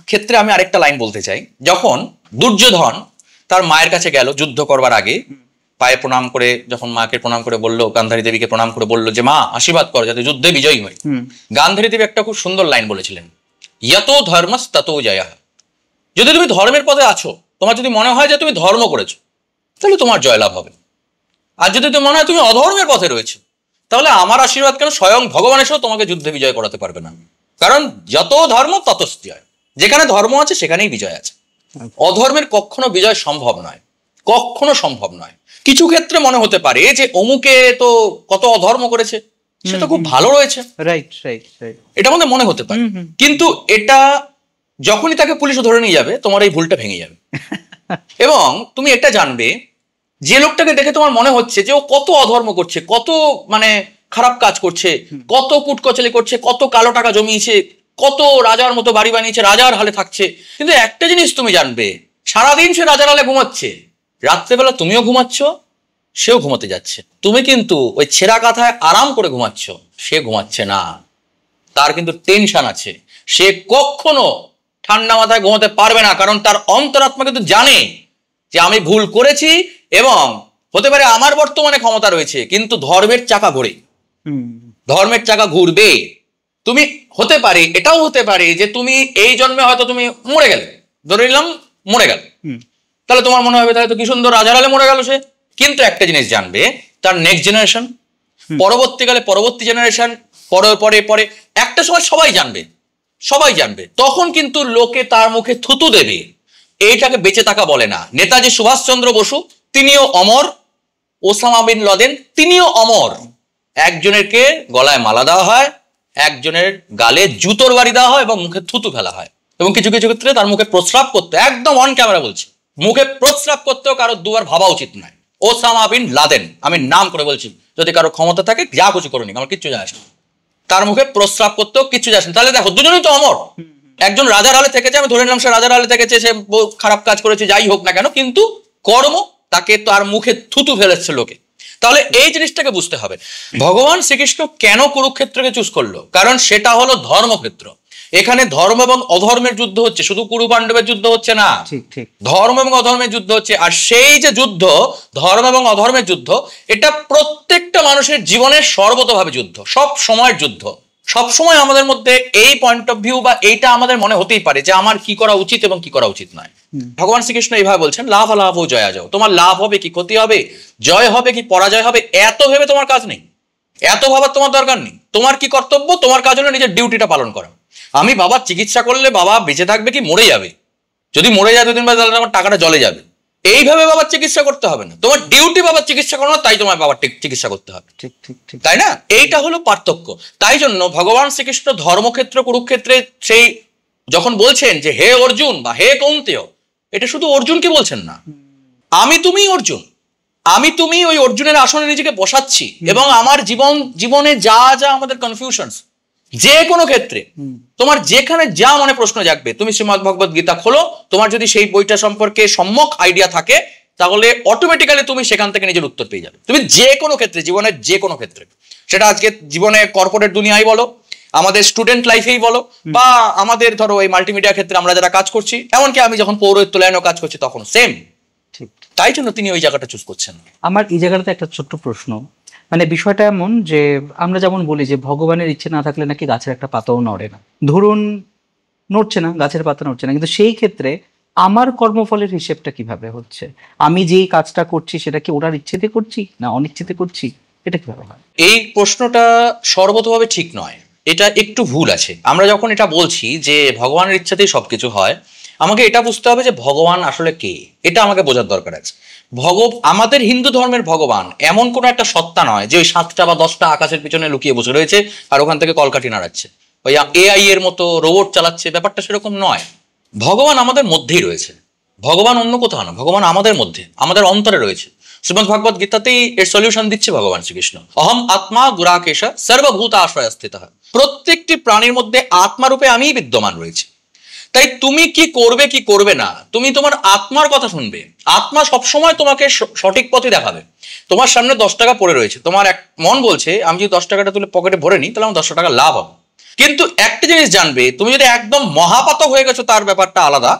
ক্ষেত্রে আমি আরেকটা লাইন বলতে চাই। যখন দুর্যোধন তার মায়ের কাছে গেল যুদ্ধ করবার আগে, পায়ে প্রণাম করে, যখন মাকে প্রণাম করে বললো, গান্ধারী দেবীকে প্রণাম করে বললো যে মা আশীর্বাদ করো যাতে যুদ্ধে বিজয়ী হয়, গান্ধারী দেবী একটা খুব সুন্দর লাইন বলেছিলেন, ইয়তো ধর্মস ততো জয়ঃ। যদি তুমি ধর্মের পথে আছো, তোমার যদি মনে হয় যে তুমি ধর্ম করেছো, তাহলে তোমার জয়লাভ হবে। আর যদি তোমার মনে হয় তুমি অধর্মের পথে রয়েছো, তাহলে আমার আশীর্বাদ কেন, স্বয়ং ভগবান এসেও তোমাকে যুদ্ধে বিজয় করাতে পারবে না। কারণ যত ধর্ম তত জয়, যেখানে ধর্ম আছে সেখানেই বিজয় আছে। অধর্মের কখনো বিজয় সম্ভব নয়, কখনো সম্ভব নয়। কিছু ক্ষেত্রে মনে হতে পারে যে অমুকে তো কত অধর্ম করেছে, সে তো খুব ভালো রয়েছে, রাইট রাইট রাইট, এটা আমাদের মনে হতে পারে। কিন্তু এটা যখনই তাকে পুলিশ ধরে নিয়ে যাবে, তোমার এই ভুলটা ভেঙে যাবে। এবং তুমি এটা জানবে, যে লোকটাকে দেখে তোমার মনে হচ্ছে যে ও কত অধর্ম করছে, কত মানে খারাপ কাজ করছে, কত কুটকচালি করছে, কত কালো টাকা জমিয়েছে, কত রাজার মতো বাড়ি বানিয়েছে, রাজার হালে থাকছে, কিন্তু একটা জিনিস তুমি জানবে, সারাদিন সে রাজার হালে ঘুমাচ্ছে, রাত্রেবেলা তুমিও ঘুমাচ্ছ, সেও ঘুমাতে যাচ্ছে। তুমি কিন্তু ওই ছেঁড়া কাঁথায় আরাম করে ঘুমাচ্ছ, সে ঘুমাচ্ছে না, তার কিন্তু টেনশন আছে। সে কখনো ঠান্ডা মাথায় ঘুমাতে পারবে না, কারণ তার অন্তরাত্মা কিন্তু জানে যে আমি ভুল করেছি, এবং হতে পারে আমার বর্তমানে ক্ষমতা রয়েছে, কিন্তু ধর্মের চাকা ঘোরে, ধর্মের চাকা ঘুরবে। তুমি হতে পারে, এটাও হতে পারে যে তুমি এই জন্মে হয়তো তুমি মরে গেলে, ধরে নিলাম মরে গেল, তাহলে তোমার মনে হবে তাহলে তো কি সুন্দর রাজার হালে মরে গেল সে। কিন্তু একটা জিনিস জানবে, তার নেক্সট জেনারেশন, পরবর্তীকালে পরবর্তী জেনারেশন, পরে পরে পরে একটা সময় সবাই জানবে, সবাই জানবে, তখন কিন্তু লোকে তার মুখে থুতু দেবে। এইটাকে বেঁচে থাকা বলে না। নেতাজি সুভাষচন্দ্র বসু তিনিও অমর, ওসামা বিন লাদেন তিনিও অমর। একজনেরকে গলায় মালা দেওয়া হয়, একজনের গালে জুতোর বাড়ি দেওয়া হয়, এবং মুখে থুতু ফেলা হয়, এবং কিছু কিছু ক্ষেত্রে তার মুখে প্রস্রাব করতে, একদম অন ক্যামেরা বলছি, মুখে প্রস্রাব করতেও কারো দুবার ভাবা উচিত নয়। ওসামা বিন লাদেন, আমি নাম করে বলছি, যদি কারো ক্ষমতা থাকে যা কিছু করুন, আমার কিচ্ছু যায় আসে না, তার মুখে প্রস্রাব করতেও কিচ্ছু যায় আসে না। তাহলে দেখো দুজনেই তো অমর। একজন রাজার হালে থেকেছে, আমি ধরে নিলাম সে রাজার হালে থেকেছে, সে খারাপ কাজ করেছে, যাই হোক না কেন, কিন্তু কর্ম তাকে তার মুখে থুতু ফেলেছে লোকে। তাহলে এই জিনিসটাকে বুঝতে হবে, ভগবান শ্রীকৃষ্ণ কেন কুরুক্ষেত্রকে চুজ করলো, কারণ সেটা হলো ধর্মক্ষেত্র। এখানে ধর্ম এবং অধর্মের যুদ্ধ হচ্ছে, শুধু কুরু পাণ্ডবের যুদ্ধ হচ্ছে না, ধর্ম এবং অধর্মের যুদ্ধ হচ্ছে। আর সেই যে যুদ্ধ, ধর্ম এবং অধর্মের যুদ্ধ, এটা প্রত্যেকটা মানুষের জীবনের সর্বতভাবে যুদ্ধ, সব সময়ের যুদ্ধ। সবসময় আমাদের মধ্যে এই পয়েন্ট অফ ভিউ বা এইটা আমাদের মনে হতেই পারে যে আমার কি করা উচিত এবং কি করা উচিত নয়। ভগবান শ্রীকৃষ্ণ এইভাবে বলছেন, লাভ লাভ ও জয়া যাও, তোমার লাভ হবে কি ক্ষতি হবে, জয় হবে কি পরাজয় হবে, এত ভেবে তোমার কাজ নেই, এত ভাবার তোমার দরকার নেই। তোমার কি কর্তব্য, তোমার কাজ হলো নিজের ডিউটিটা পালন করা। আমি বাবার চিকিৎসা করলে বাবা বেঁচে থাকবে কি মরে যাবে, যদি মরে যায় 2 দিন বাদে তাহলে আমার টাকাটা জলে যাবে, এইভাবে বাবার চিকিৎসা করতে হবে না। তোমার ডিউটি বাবার চিকিৎসা করো না, তাই তোমার বাবার চিকিৎসা করতে হবে, ঠিক ঠিক ঠিক, তাই না? এইটা হলো পার্থক্য। তাই জন্য ভগবান শ্রীকৃষ্ণ ধর্মক্ষেত্র কুরুক্ষেত্রে সেই যখন বলছেন যে হে অর্জুন বা হে কৌন্তেয়, এটা শুধু অর্জুনকে বলছেন না, আমি তুমি অর্জুন, আমি তুমি ওই অর্জুনের আসনে নিজেকে বসাচ্ছি, এবং আমার জীবনে যা যা আমাদের কনফিউশনস, যে কোনো ক্ষেত্রে তোমার যেখানে যা মনে প্রশ্ন জাগবে, তুমি শ্রীমদ্ ভগবত গীতা খোলো, তোমার যদি সেই বইটা সম্পর্কে সম্যক আইডিয়া থাকে, তাহলে অটোমেটিক্যালি তুমি সেখান থেকে নিজের উত্তর পেয়ে যাবে। তুমি যে কোনো ক্ষেত্রে, জীবনের যে কোনো ক্ষেত্রে, সেটা আজকে জীবনে কর্পোরেট দুনিয়ায় বলো, আমাদের স্টুডেন্ট লাইফেই বলো, বা আমাদের ধরো এই মাল্টিমিডিয়া ক্ষেত্রে আমরা যারা কাজ করছি, এমনকি আমি যখন পৌরহিত্য লাইনেও কাজ করছি তখন সেম। ঠিক। তাই জন্য তিনি ওই জায়গাটা চুজ করছেন। আমার এই জায়গাটাতে একটা ছোট্ট প্রশ্ন, মানে বিষয়টা এমন যে আমরা যেমন বলি যে ভগবানের ইচ্ছে না থাকলে নাকি গাছের একটা পাতাও নড়ে না। ধরুন নড়ছে না, গাছের পাতা নড়ছে না, কিন্তু সেই ক্ষেত্রে আমার কর্মফলের হিসেবটা কিভাবে হচ্ছে? আমি যেই কাজটা করছি সেটা কি ওনার ইচ্ছেতে করছি না অনিচ্ছেতে করছি, এটা কিভাবে হয়? এই প্রশ্নটা সর্বতভাবে ঠিক নয়, এটা একটু ভুল আছে। আমরা যখন এটা বলছি যে ভগবানের ইচ্ছাতেই সবকিছু হয়, আমাকে এটা বুঝতে হবে যে ভগবান আসলে কে, এটা আমাকে বোঝার দরকার আছে। আমাদের হিন্দু ধর্মের ভগবান এমন কোনো একটা সত্তা নয় যে ওই 7টা বা 10টা আকাশের পিছনে লুকিয়ে বসে রয়েছে আর ওখান থেকে কলকাঠি নাড়াচ্ছে, ওই এআই এর মতো রোবট চালাচ্ছে, ব্যাপারটা সেরকম নয়। ভগবান আমাদের মধ্যেই রয়েছে, ভগবান অন্য কোথাও না, ভগবান আমাদের মধ্যে, আমাদের অন্তরে রয়েছে। শ্রীমদ ভাগবত গীতাতেই এর সলিউশন দিচ্ছে ভগবান শ্রীকৃষ্ণ। অহম আত্মা গুরাকেশ সর্বভূত আশ্রয় স্থিত। প্রত্যেকটি প্রাণীর মধ্যে আত্মারূপে আমিই বিদ্যমান রয়েছে। তাই তুমি কি করবে কি করবে না, তুমি তোমার আত্মার কথা শুনবে। আত্মা সবসময় তোমাকে সঠিক পথে দেখাবে। তোমার সামনে 10 টাকা পড়ে রয়েছে, তোমার এক মন বলছে আমি যদি 10 টাকাটা তুলে পকেটে ভরে নিই তাহলে আমার 10 টাকা লাভ হবে। কিন্তু একটা জিনিস জানবে, তুমি যদি একদম মহাপাতক হয়ে গেছো তার ব্যাপারটা আলাদা,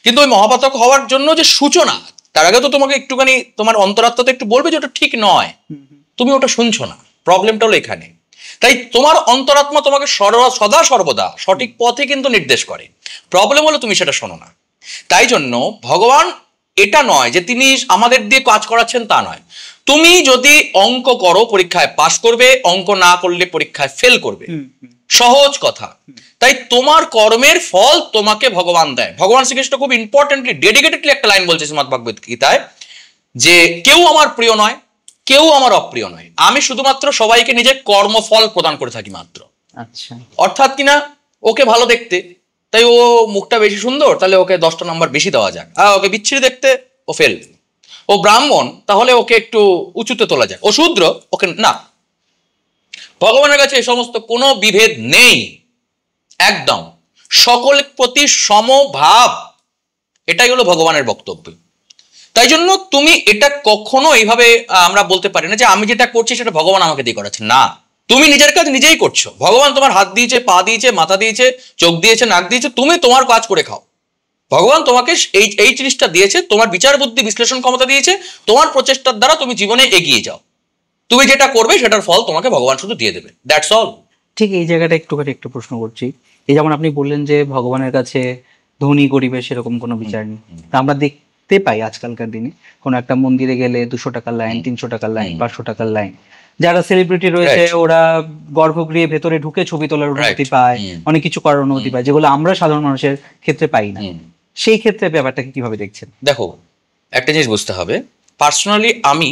কিন্তু ওই মহাপাতক হওয়ার জন্য যে সূচনা, তার আগে তো তোমাকে একটুখানি তোমার অন্তরাত্মাতে একটু বলবে যে ওটা ঠিক নয়, তুমি ওটা শুনছো না। প্রবলেমটা হলো এখানে। তাই তোমার অন্তরাত্মা তোমাকে সদা সর্বদা সঠিক পথে কিন্তু নির্দেশ করে, প্রবলেম হলো তুমি সেটা শোনো না। তাই জন্য ভগবান এটা নয় যে তিনি আমাদের দিয়ে কাজ করাচ্ছেন, তা নয়। তুমি যদি অঙ্ক করো পরীক্ষায় পাস করবে, অঙ্ক না করলে পরীক্ষায় ফেল করবে, সহজ কথা। তাই তোমার কর্মের ফল তোমাকে ভগবান দেয়। ভগবান শ্রীকৃষ্ণ খুব ইম্পর্টেন্টলি ডেডিকেটেডলি একটা লাইন বলছে শ্রীমদ্ ভাগবত গীতায়, যে কেউ আমার প্রিয় নয়, কেউ আমার অপ্রিয় নয়, আমি শুধুমাত্র সবাইকে নিজের কর্মফল প্রদান করে থাকি মাত্র। আচ্ছা, অর্থাৎ কিনা ওকে ভালো দেখতে, তাই ও মুখটা বেশি সুন্দর, তাহলে ওকে 10টা নাম্বার বেশি দেওয়া যাক। ওকে বিচ্ছিরি দেখতে, ও ফেল। ও ব্রাহ্মণ, তাহলে ওকে একটু উঁচুতে তোলা যাক। ও শূদ্র, ওকে না। ভগবানের কাছে এই সমস্ত কোনো বিভেদ নেই, একদম সকলের প্রতি সমভাব, এটাই হলো ভগবানের বক্তব্য। তাই জন্য তুমি এটা কখনো এইভাবে আমরা বলতে পারি না যে আমি যেটা করছি সেটা ভগবান আমাকে দিয়ে করাচ্ছে, না। তুমি নিজের কাজ নিজেই করছো, ভগবান তোমার হাত দিয়েছে, পা দিয়েছে, মাথা দিয়েছে, চোখ দিয়েছে, নাক দিয়েছে, তুমি তোমার কাজ করে খাও। ভগবান তোমাকে এই জিনিসটা দিয়েছে, তোমার বিচার বুদ্ধি বিশ্লেষণ ক্ষমতা দিয়েছে, তোমার প্রচেষ্টার দ্বারা তুমি জীবনে এগিয়ে যাও। তুমি যেটা করবে সেটার ফল তোমাকে ভগবান শুধু দিয়ে দেবে, দ্যাটস অল। ঠিক এই জায়গাটা একটুখানি একটু প্রশ্ন করছি। এই যেমন আপনি বললেন যে ভগবানের কাছে ধনী গরিবের সেরকম কোনো বিচার নেই, তা আমরা দেখতে পাই আজকালকার দিনে কোনো একটা মন্দিরে গেলে 200 টাকার লাইন, 300 টাকার লাইন, 500 টাকার লাইন। যারা সেলিব্রিটি রয়েছে ওরা গর্ভগৃহে ভেতরে ঢুকে ছবি তোলার অনুমতি পায়, অনেক কিছু করার অনুমতি পায়, যেগুলো আমরা সাধারণ মানুষের ক্ষেত্রে পাই না। সেই ক্ষেত্রে ব্যাপারটাকে কিভাবে দেখছেন? দেখো, একটা জিনিস বুঝতে হবে, পার্সোনালি আমি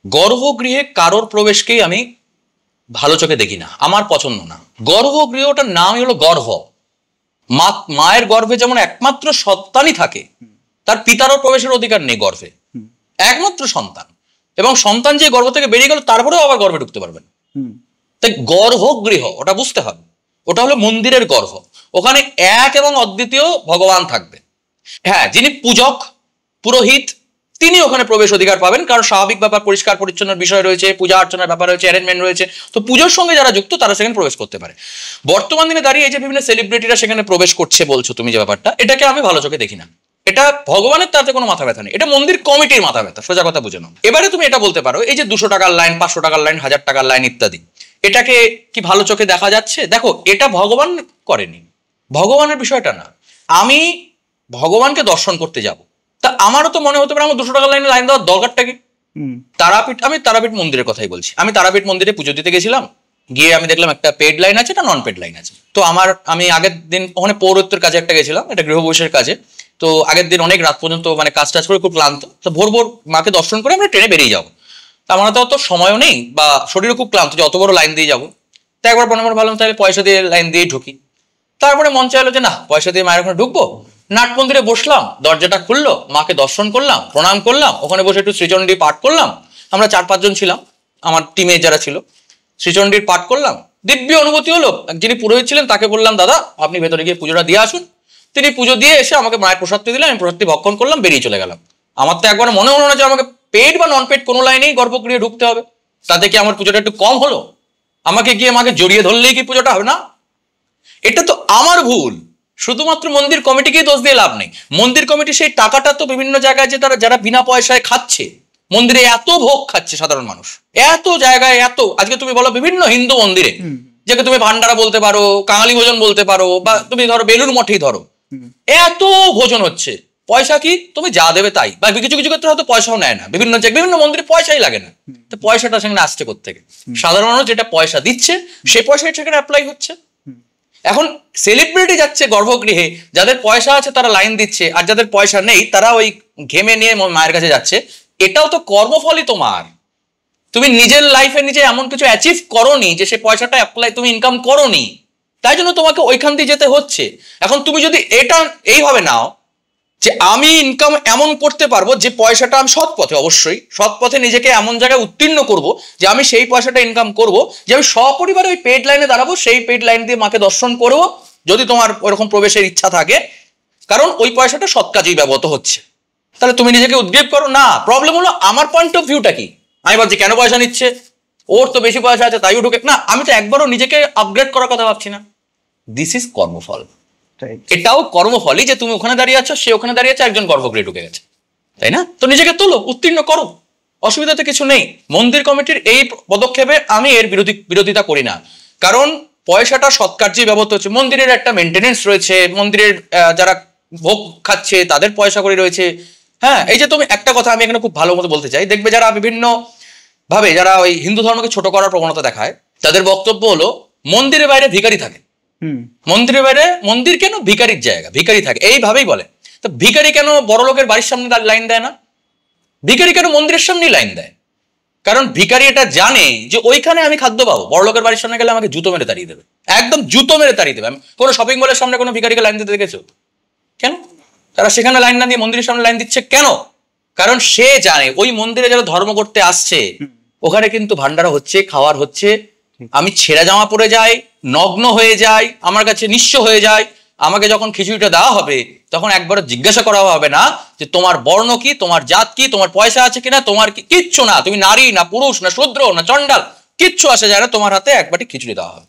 গর্ভগৃহে কারোর প্রবেশকেই আমি ভালো চোখে দেখি না, আমার পছন্দ না। গর্ভগৃহটার নামই হলো গর্ভ। মায়ের গর্ভে যেমন একমাত্র সন্তানই থাকে, তার পিতারও প্রবেশের অধিকার নেই গর্ভে, একমাত্র সন্তান। এবং সন্তান যে গর্ভ থেকে বেরিয়ে গেল তারপরেও আবার গর্ভে ঢুকতে পারবেন। তাই গর্ভগৃহ ওটা বুঝতে হবে, ওটা হলো মন্দিরের গর্ভ। ওখানে এক এবং অদ্বিতীয় ভগবান থাকবে। হ্যাঁ, যিনি পূজক, পুরোহিত, তিনি ওখানে প্রবেশ অধিকার পাবেন, কারণ স্বাভাবিক ব্যাপার, পরিষ্কার পরিচ্ছন্নের বিষয় রয়েছে, পূজা অর্চনার ব্যাপার রয়েছে, অ্যারেঞ্জমেন্ট রয়েছে, তো পুজোর সঙ্গে যারা যুক্ত তারা সেখানে প্রবেশ করতে পারে। বর্তমান দিনে দাঁড়িয়ে এই যে বিভিন্ন সেলিব্রিটিরা সেখানে প্রবেশ করছে বলছো তুমি যে ব্যাপারটা, এটাকে আমি ভালো চোখে দেখি না। এটা ভগবানের তাতে কোনো মাথা ব্যথা নেই, এটা মন্দির কমিটির মাথা ব্যথা, সোজা কথা বুঝে নাও। এবারে তুমি এটা বলতে পারো এই যে 200 টাকার লাইন, 500 টাকার লাইন, 1000 টাকার লাইন ইত্যাদি, এটাকে কি ভালো চোখে দেখা যাচ্ছে? দেখো, এটা ভগবান করেনি, ভগবানের বিষয়টা না। আমি ভগবানকে দর্শন করতে যাব, তা আমারও তো মনে হতে পারে আমার 200 টাকার লাইনে লাইন দেওয়ার দরকারটা কি? তারাপীঠ, আমি তারাপীঠ মন্দিরের কথাই বলছি। আমি তারাপীঠ মন্দিরে পুজো দিতে গেছিলাম, গিয়ে আমি দেখলাম একটা পেড লাইন আছে, একটা নন পেড লাইন আছে। তো আমি আগের দিন ওখানে পৌরত্বের কাজে একটা গেছিলাম, এটা গৃহবশের কাজে। তো আগের দিন অনেক রাত পর্যন্ত মানে কাজ টাজ করে খুব ক্লান্ত, তো ভোর ভোর মাকে দর্শন করে আমরা ট্রেনে বেরিয়ে যাবো। তা আমার তো অত সময়ও নেই বা শরীরও খুব ক্লান্ত যে অত বড় লাইন দিয়ে যাবো। তো একবার মনে মনে ভাবলাম তাহলে পয়সা দিয়ে লাইন দিয়ে ঢুকি। তারপরে মন চাইলো যে না, পয়সা দিয়ে মায়ের ওখানে ঢুকবো। নাট মন্দিরে বসলাম, দরজাটা খুললো, মাকে দর্শন করলাম, প্রণাম করলাম, ওখানে বসে একটু শ্রীচণ্ডী পাঠ করলাম। আমরা 4-5 জন ছিলাম আমার টিমে যারা ছিল, শ্রীচণ্ডীর পাঠ করলাম। দিব্য অনুভূতি হলো। যিনি পুরোহিত ছিলেন তাকে বললাম, দাদা আপনি ভেতরে গিয়ে পুজোটা দিয়ে আসুন। তিনি পুজো দিয়ে এসে আমাকে মায়ের প্রসাদটি দিলেন, আমি প্রসাদটি ভক্ষণ করলাম, বেরিয়ে চলে গেলাম। আমার তো একবার মনে হলো না যে আমাকে পেড বা নন পেড কোনো লাইনেই গর্ভগৃহে ঢুকতে হবে। তাতে কি আমার পুজোটা একটু কম হলো? আমাকে জড়িয়ে ধরলেই কি পুজোটা হবে না? এটা তো আমার ভুল। শুধুমাত্র মন্দির কমিটিকেই দোষ দিয়ে লাভ নেই। মন্দির কমিটি সেই টাকাটা তো বিভিন্ন জায়গায় যে যারা বিনা পয়সায় খাচ্ছে, মন্দিরে এত ভোগ খাচ্ছে সাধারণ মানুষ, এত জায়গায় এত, আজকে তুমি বলো বিভিন্ন হিন্দু মন্দিরে, যাকে তুমি ভান্ডারা বলতে পারো, কাঙালি ভোজন বলতে পারো, বা তুমি ধরো বেলুর মঠেই ধরো, এত ভোজন হচ্ছে। পয়সা কি? তুমি যা দেবে তাই, বা কিছু কিছু ক্ষেত্রে হয়তো পয়সাও নেয় না। বিভিন্ন মন্দিরে পয়সাই লাগে না, তো পয়সাটা সেখানে আসছে কোত্থেকে? সাধারণ মানুষ যেটা পয়সা দিচ্ছে সেই পয়সা সেখানে অ্যাপ্লাই হচ্ছে। এখন সেলিব্রিটি যাচ্ছে গর্ভগৃহে, যাদের পয়সা আছে তারা লাইন দিচ্ছে, আর যাদের পয়সা নেই তারা ওই ঘেমে নিয়ে মায়ের কাছে যাচ্ছে। এটাও তো কর্মফলই তোমার। তুমি নিজের লাইফে নিজে এমন কিছু অ্যাচিভ করোনি যে সে পয়সাটা অ্যাপ্লাই তুমি ইনকাম করোনি, তাই জন্য তোমাকে ওইখান দিয়ে যেতে হচ্ছে। এখন তুমি যদি এটা এইভাবে নাও যে আমি ইনকাম এমন করতে পারবো যে পয়সাটা আমি সৎ পথে, অবশ্যই সৎ পথে নিজেকে এমন জায়গায় উত্তীর্ণ করব যে আমি সেই পয়সাটা ইনকাম করব, যে আমি সপরিবারে ওই পেড লাইনে দাঁড়াবো, সেই পেড লাইন দিয়ে মাকে দর্শন করব যদি তোমার ওরকম প্রবেশের ইচ্ছা থাকে, কারণ ওই পয়সাটা সৎ কাজেই ব্যবহৃত হচ্ছে। তাহলে তুমি নিজেকে উদ্গ্রীব করো না। প্রবলেম হলো আমার পয়েন্ট অফ ভিউটা কি? আমি ভাবছি কেন পয়সা নিচ্ছে, ওর তো বেশি পয়সা আছে তাই ঢুকে না, আমি তো একবারও নিজেকে আপগ্রেড করার কথা ভাবছি না। দিস ইজ কর্মফল। এটাও কর্মফলই যে তুমি ওখানে দাঁড়িয়ে আছো, সে ওখানে দাঁড়িয়ে আছে, একজন গর্ভগৃহে ঢুকে গেছে, তাই না? তো নিজেকে তোলো, উত্তীর্ণ করো, অসুবিধা তো কিছু নেই। মন্দির কমিটির এই পদক্ষেপে আমি এর বিরোধিতা করি না, কারণ পয়সাটা সৎকার্যে ব্যবহৃত হচ্ছে। মন্দিরের একটা মেনটেনেন্স রয়েছে, মন্দিরের যারা ভোগ খাচ্ছে তাদের পয়সা করে রয়েছে। হ্যাঁ, এই যে তুমি একটা কথা আমি এখানে খুব ভালো মতো বলতে চাই, দেখবে যারা বিভিন্ন ভাবে যারা ওই হিন্দু ধর্মকে ছোট করার প্রবণতা দেখায়, তাদের বক্তব্য হলো মন্দিরের বাইরে ভিখারি থাকে, মন্দিরের বাইরে মন্দির কেন ভিখারির জায়গা, ভিখারি থাকে, এইভাবেই বলে। তো ভিখারি কেন বড় লোকের বাড়ির সামনে লাইন দেয় না? ভিখারি কেন মন্দিরের সামনেই লাইন দেয়? কারণ ভিখারি এটা জানে যে ওইখানে আমি খাদ্য পাবো। বড় লোকের বাড়ির সামনে গেলে আমাকে জুতো মেরে তাড়িয়ে দেবে, একদম জুতো মেরে তাড়িয়ে দেবে। আমি কোনো শপিং মলের সামনে কোনো ভিখারিকে লাইন দিতে দেখেছো? কেন তারা সেখানে লাইন না দিয়ে মন্দিরের সামনে লাইন দিচ্ছে কেন? কারণ সে জানে ওই মন্দিরে যারা ধর্ম করতে আসছে ওখানে কিন্তু ভান্ডারা হচ্ছে, খাওয়ার হচ্ছে। আমি ছেঁড়া জামা পরে যাই, নগ্ন হয়ে যাই, আমার কাছে নিঃস্ব হয়ে যায়, আমাকে যখন খিচুড়িটা দেওয়া হবে তখন একবারও জিজ্ঞাসা করা হবে না যে তোমার বর্ণ কি, তোমার জাত কি, তোমার পয়সা আছে কিনা, তোমার কি, কিচ্ছু না, তুমি নারী না পুরুষ না শূদ্র না চণ্ডাল, কিচ্ছু আসে যায় না, তোমার হাতে এক বাটি খিচুড়ি দেওয়া হবে,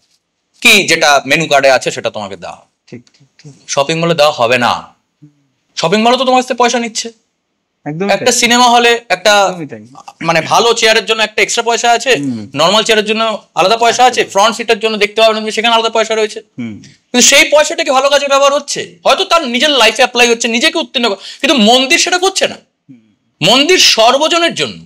কি যেটা মেনু কার্ডে আছে সেটা তোমাকে দেওয়া হবে। শপিং মলে দেওয়া হবে না। শপিং মলে তো তোমার কাছে পয়সা নিচ্ছে। একটা সিনেমা হলে একটা মানে ভালো চেয়ারের জন্য একটা এক্সট্রা পয়সা আছে, নর্মাল চেয়ারের জন্য আলাদা পয়সা আছে, ফ্রন্ট সিটের জন্য দেখতে পাবেন সেখানে আলাদা পয়সা রয়েছে। কিন্তু সেই পয়সাটাকে ভালো কাজে ব্যবহার হচ্ছে, হয়তো তার নিজের লাইফে অ্যাপ্লাই হচ্ছে, নিজেকে উত্তীর্ণ, কিন্তু মন্দির সেটা করছে না। মন্দির সর্বজনের জন্য।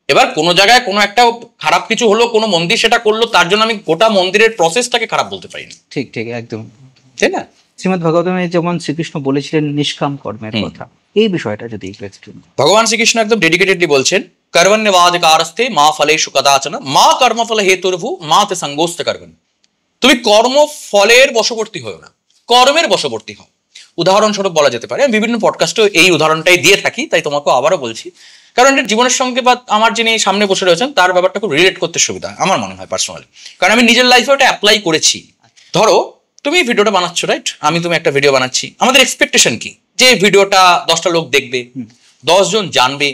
এবার কোনো জায়গায় কোনো একটা খারাপ কিছু হলো, কোনো মন্দির সেটা করলো, তার জন্য আমি গোটা মন্দিরের প্রসেসটাকে খারাপ বলতে পারি না। ঠিক ঠিক একদম, তাই না? শ্রীমদ্ ভাগবতমে যেমন শ্রীকৃষ্ণ বলেছিলেন নিষ্কাম কর্মের কথা, এই বিষয়টা যদি একটু। ভগবান শ্রীকৃষ্ণ একদম ডেডিকেটেডলি বলছেন, কর্মণ্যবাধিকারস্তে মা ফলেষু কদাচন মা কর্মফল হেতুর্ভু মা তে সঙ্গোস্তে করবেন। তুমি কর্মফলের বশবর্তী হও না, কর্মের বশবর্তী হও। উদাহরণস্বরূপ বলা যেতে পারে, আমি বিভিন্ন পডকাস্টে এই উদাহরণটাই দিয়ে থাকি, তাই তোমাকে আবারও বলছি, কারণ এটা জীবনের সঙ্গে বা আমার যিনি সামনে বসে রয়েছেন তার ব্যাপারটা খুব রিলেট করতে সুবিধা আমার মনে হয় পার্সোনালি, কারণ আমি নিজের লাইফে ওটা অ্যাপ্লাই করেছি। ধরো তুমি ভিডিওটা বানাচ্ছ, রাইট? তুমি একটা ভিডিও বানাচ্ছি, আমাদের এক্সপেকটেশন কি যে ভিডিওটা 10টা লোক দেখবে, 10 জন জানবে,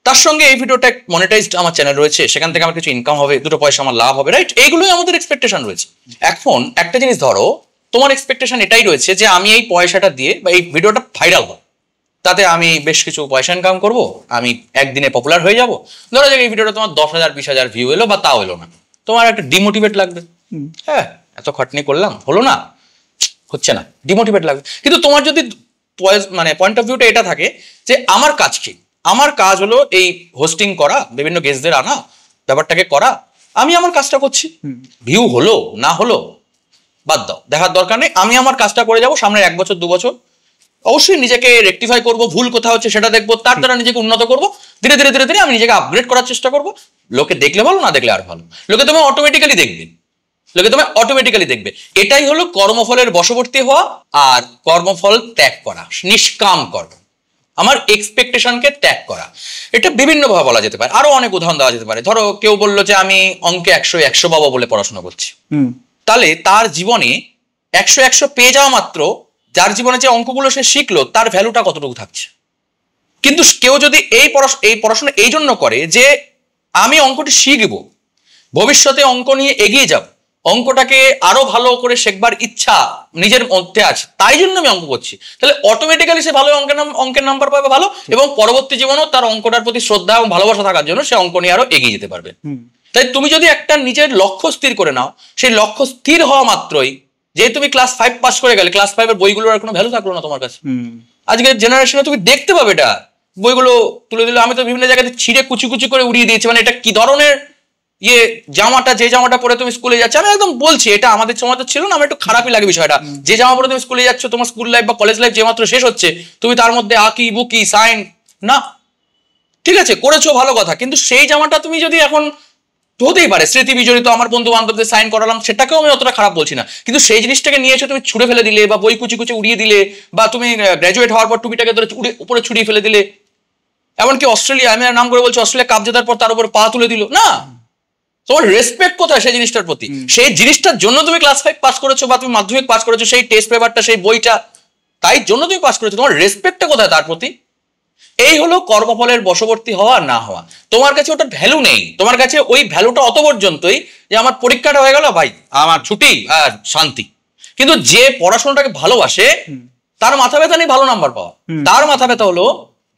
তার সঙ্গে এই ভিডিওটা মনিটাইজড আমার চ্যানেল রয়েছে, সেখান থেকে আমার কিছু ইনকাম হবে, 2 পয়সা আমার লাভ হবে, রাইট? এইগুলোই আমাদের এক্সপেকটেশন রয়েছে। এখন একটা জিনিস ধরো, তোমার এক্সপেকটেশন এটাই রয়েছে যে আমি এই পয়সাটা দিয়ে বা এই ভিডিওটা ভাইরাল হবে, তাতে আমি বেশ কিছু পয়সা ইনকাম করবো, আমি একদিনে পপুলার হয়ে যাব। ধরো যে এই ভিডিওটা তোমার 10,000 20,000 ভিউ এলো বা তাও এলো না, তোমার একটা ডিমোটিভেট লাগবে। হ্যাঁ, এত খাটনি করলাম হলো না, হচ্ছে না, ডিমোটিভেট লাগবে। কিন্তু তোমার যদি মানে পয়েন্ট অফ ভিউটা এটা থাকে যে আমার কাজ কি, আমার কাজ হলো এই হোস্টিং করা, বিভিন্ন গেস্টদের আনা, ব্যাপারটাকে করা, আমি আমার কাজটা করছি, ভিউ হলো না হলো বাদ দাও, দেখার দরকার নেই, আমি আমার কাজটা করে যাবো। সামনে 1 বছর 2 বছর অবশ্যই নিজেকে রেকটিফাই করবো, ভুল কোথাও হচ্ছে সেটা দেখবো, তার দ্বারা নিজেকে উন্নত করবো, ধীরে ধীরে ধীরে ধীরে আমি নিজেকে আপগ্রেড করার চেষ্টা করবো। লোকে দেখলে ভালো, না দেখলে আর ভালো, লোকে তোমায় অটোমেটিক্যালি দেখবে, লোকে তোমায় অটোমেটিক্যালি দেখবে। এটাই হলো কর্মফলের বশবর্তী হওয়া আর কর্মফল ত্যাগ করা, নিষ্কাম কর্ম, আমার এক্সপেকটেশনকে ত্যাগ করা। এটা বিভিন্নভাবে বলা যেতে পারে, আরো অনেক উদাহরণ দেওয়া যেতে পারে। ধরো কেউ বললো যে আমি অঙ্কে 100 পাবো বলে পড়াশোনা করছি, তাহলে তার জীবনে 100 পেয়ে যাওয়া মাত্র যার জীবনে যে অঙ্কগুলো সে শিখলো তার ভ্যালুটা কতটুকু থাকছে, কিন্তু কেউ যদি এই পড়াশোনা এই জন্য করে যে আমি অঙ্কটি শিখবো, ভবিষ্যতে অঙ্ক নিয়ে এগিয়ে যাব, অঙ্কটাকে আরো ভালো করে শেখবার ইচ্ছা নিজের মধ্যে আছে, তাই জন্য আমি অঙ্ক করছি, তাহলে অটোমেটিক্যালি সে ভালো অঙ্কের নাম্বার পাবে ভালো, এবং পরবর্তী জীবনেও তার অঙ্কটার প্রতি শ্রদ্ধা এবং ভালোবাসা থাকার জন্য সে অঙ্ক নিয়ে আরো এগিয়ে যেতে পারবে। তাই তুমি যদি একটা নিজের লক্ষ্য স্থির করে নাও, সেই লক্ষ্য স্থির হওয়া মাত্রই, যে তুমি ক্লাস 5 পাস করে গেলে, ক্লাস 5 এর বইগুলোর আর কোনো ভ্যালু থাকলো না তোমার কাছে। আজকের জেনারেশনে তুমি দেখতে পাবে এটা, বইগুলো তুলে দিলে আমি তো বিভিন্ন জায়গাতে ছিঁড়ে কুচি কুচি করে উড়িয়ে দিয়েছি। মানে এটা কি ধরনের জামাটা, যে জামাটা পরে তুমি স্কুলে যাচ্ছ, আমি একদম বলছি এটা আমাদের সময় তো ছিল না, আমার একটু খারাপই লাগে বিষয়টা। যে জামা পরে তুমি স্কুলে যাচ্ছ, তোমার স্কুল লাইফ বা কলেজ লাইফ যে মাত্র শেষ হচ্ছে, তুমি তার মধ্যে আঁকি বুকি সাইন না, ঠিক আছে করেছো ভালো কথা, কিন্তু সেই জামাটা তুমি যদি এখন, হতেই পারে স্মৃতি বিজড়িত, আমার বন্ধু বান্ধবদের সাইন করালাম, সেটাকেও আমি অতটা খারাপ বলছি না, কিন্তু সেই জিনিসটাকে নিয়ে এসে তুমি ছুড়ে ফেলে দিলে, বা বই কুচি কুচি উড়িয়ে দিলে, বা তুমি গ্র্যাজুয়েট হওয়ার পর টুপিটাকে ধরে উপরে ছুড়িয়ে ফেলে দিলে, এমনকি অস্ট্রেলিয়া, আমি নাম করে বলছি, অস্ট্রেলিয়া কাপ জেতার পর তার উপর পা তুলে দিল না, তোমার রেসপেক্ট কোথায় সেই জিনিসটার প্রতি? সেই জিনিসটার জন্য তুমি ক্লাস 5 পাস করেছো, বা তুমি মাধ্যমিক পাস করেছো, সেই টেস্ট পেপারটা, সেই বইটা, তাই জন্য তুমি পাস করেছো, তোমার রেসপেক্টটা কোথায় তার প্রতি? এই হলো কর্মফলের বশবর্তী হওয়া না হওয়া। তোমার কাছে ওটার ভ্যালু নেই, তোমার কাছে ওই ভ্যালুটা অত পর্যন্তই যে আমার পরীক্ষাটা হয়ে গেল ভাই, আমার ছুটি আর শান্তি। কিন্তু যে পড়াশোনাটাকে ভালোবাসে, তার মাথা ব্যথা নেই ভালো নাম্বার পাওয়া, তার মাথা ব্যথা হলো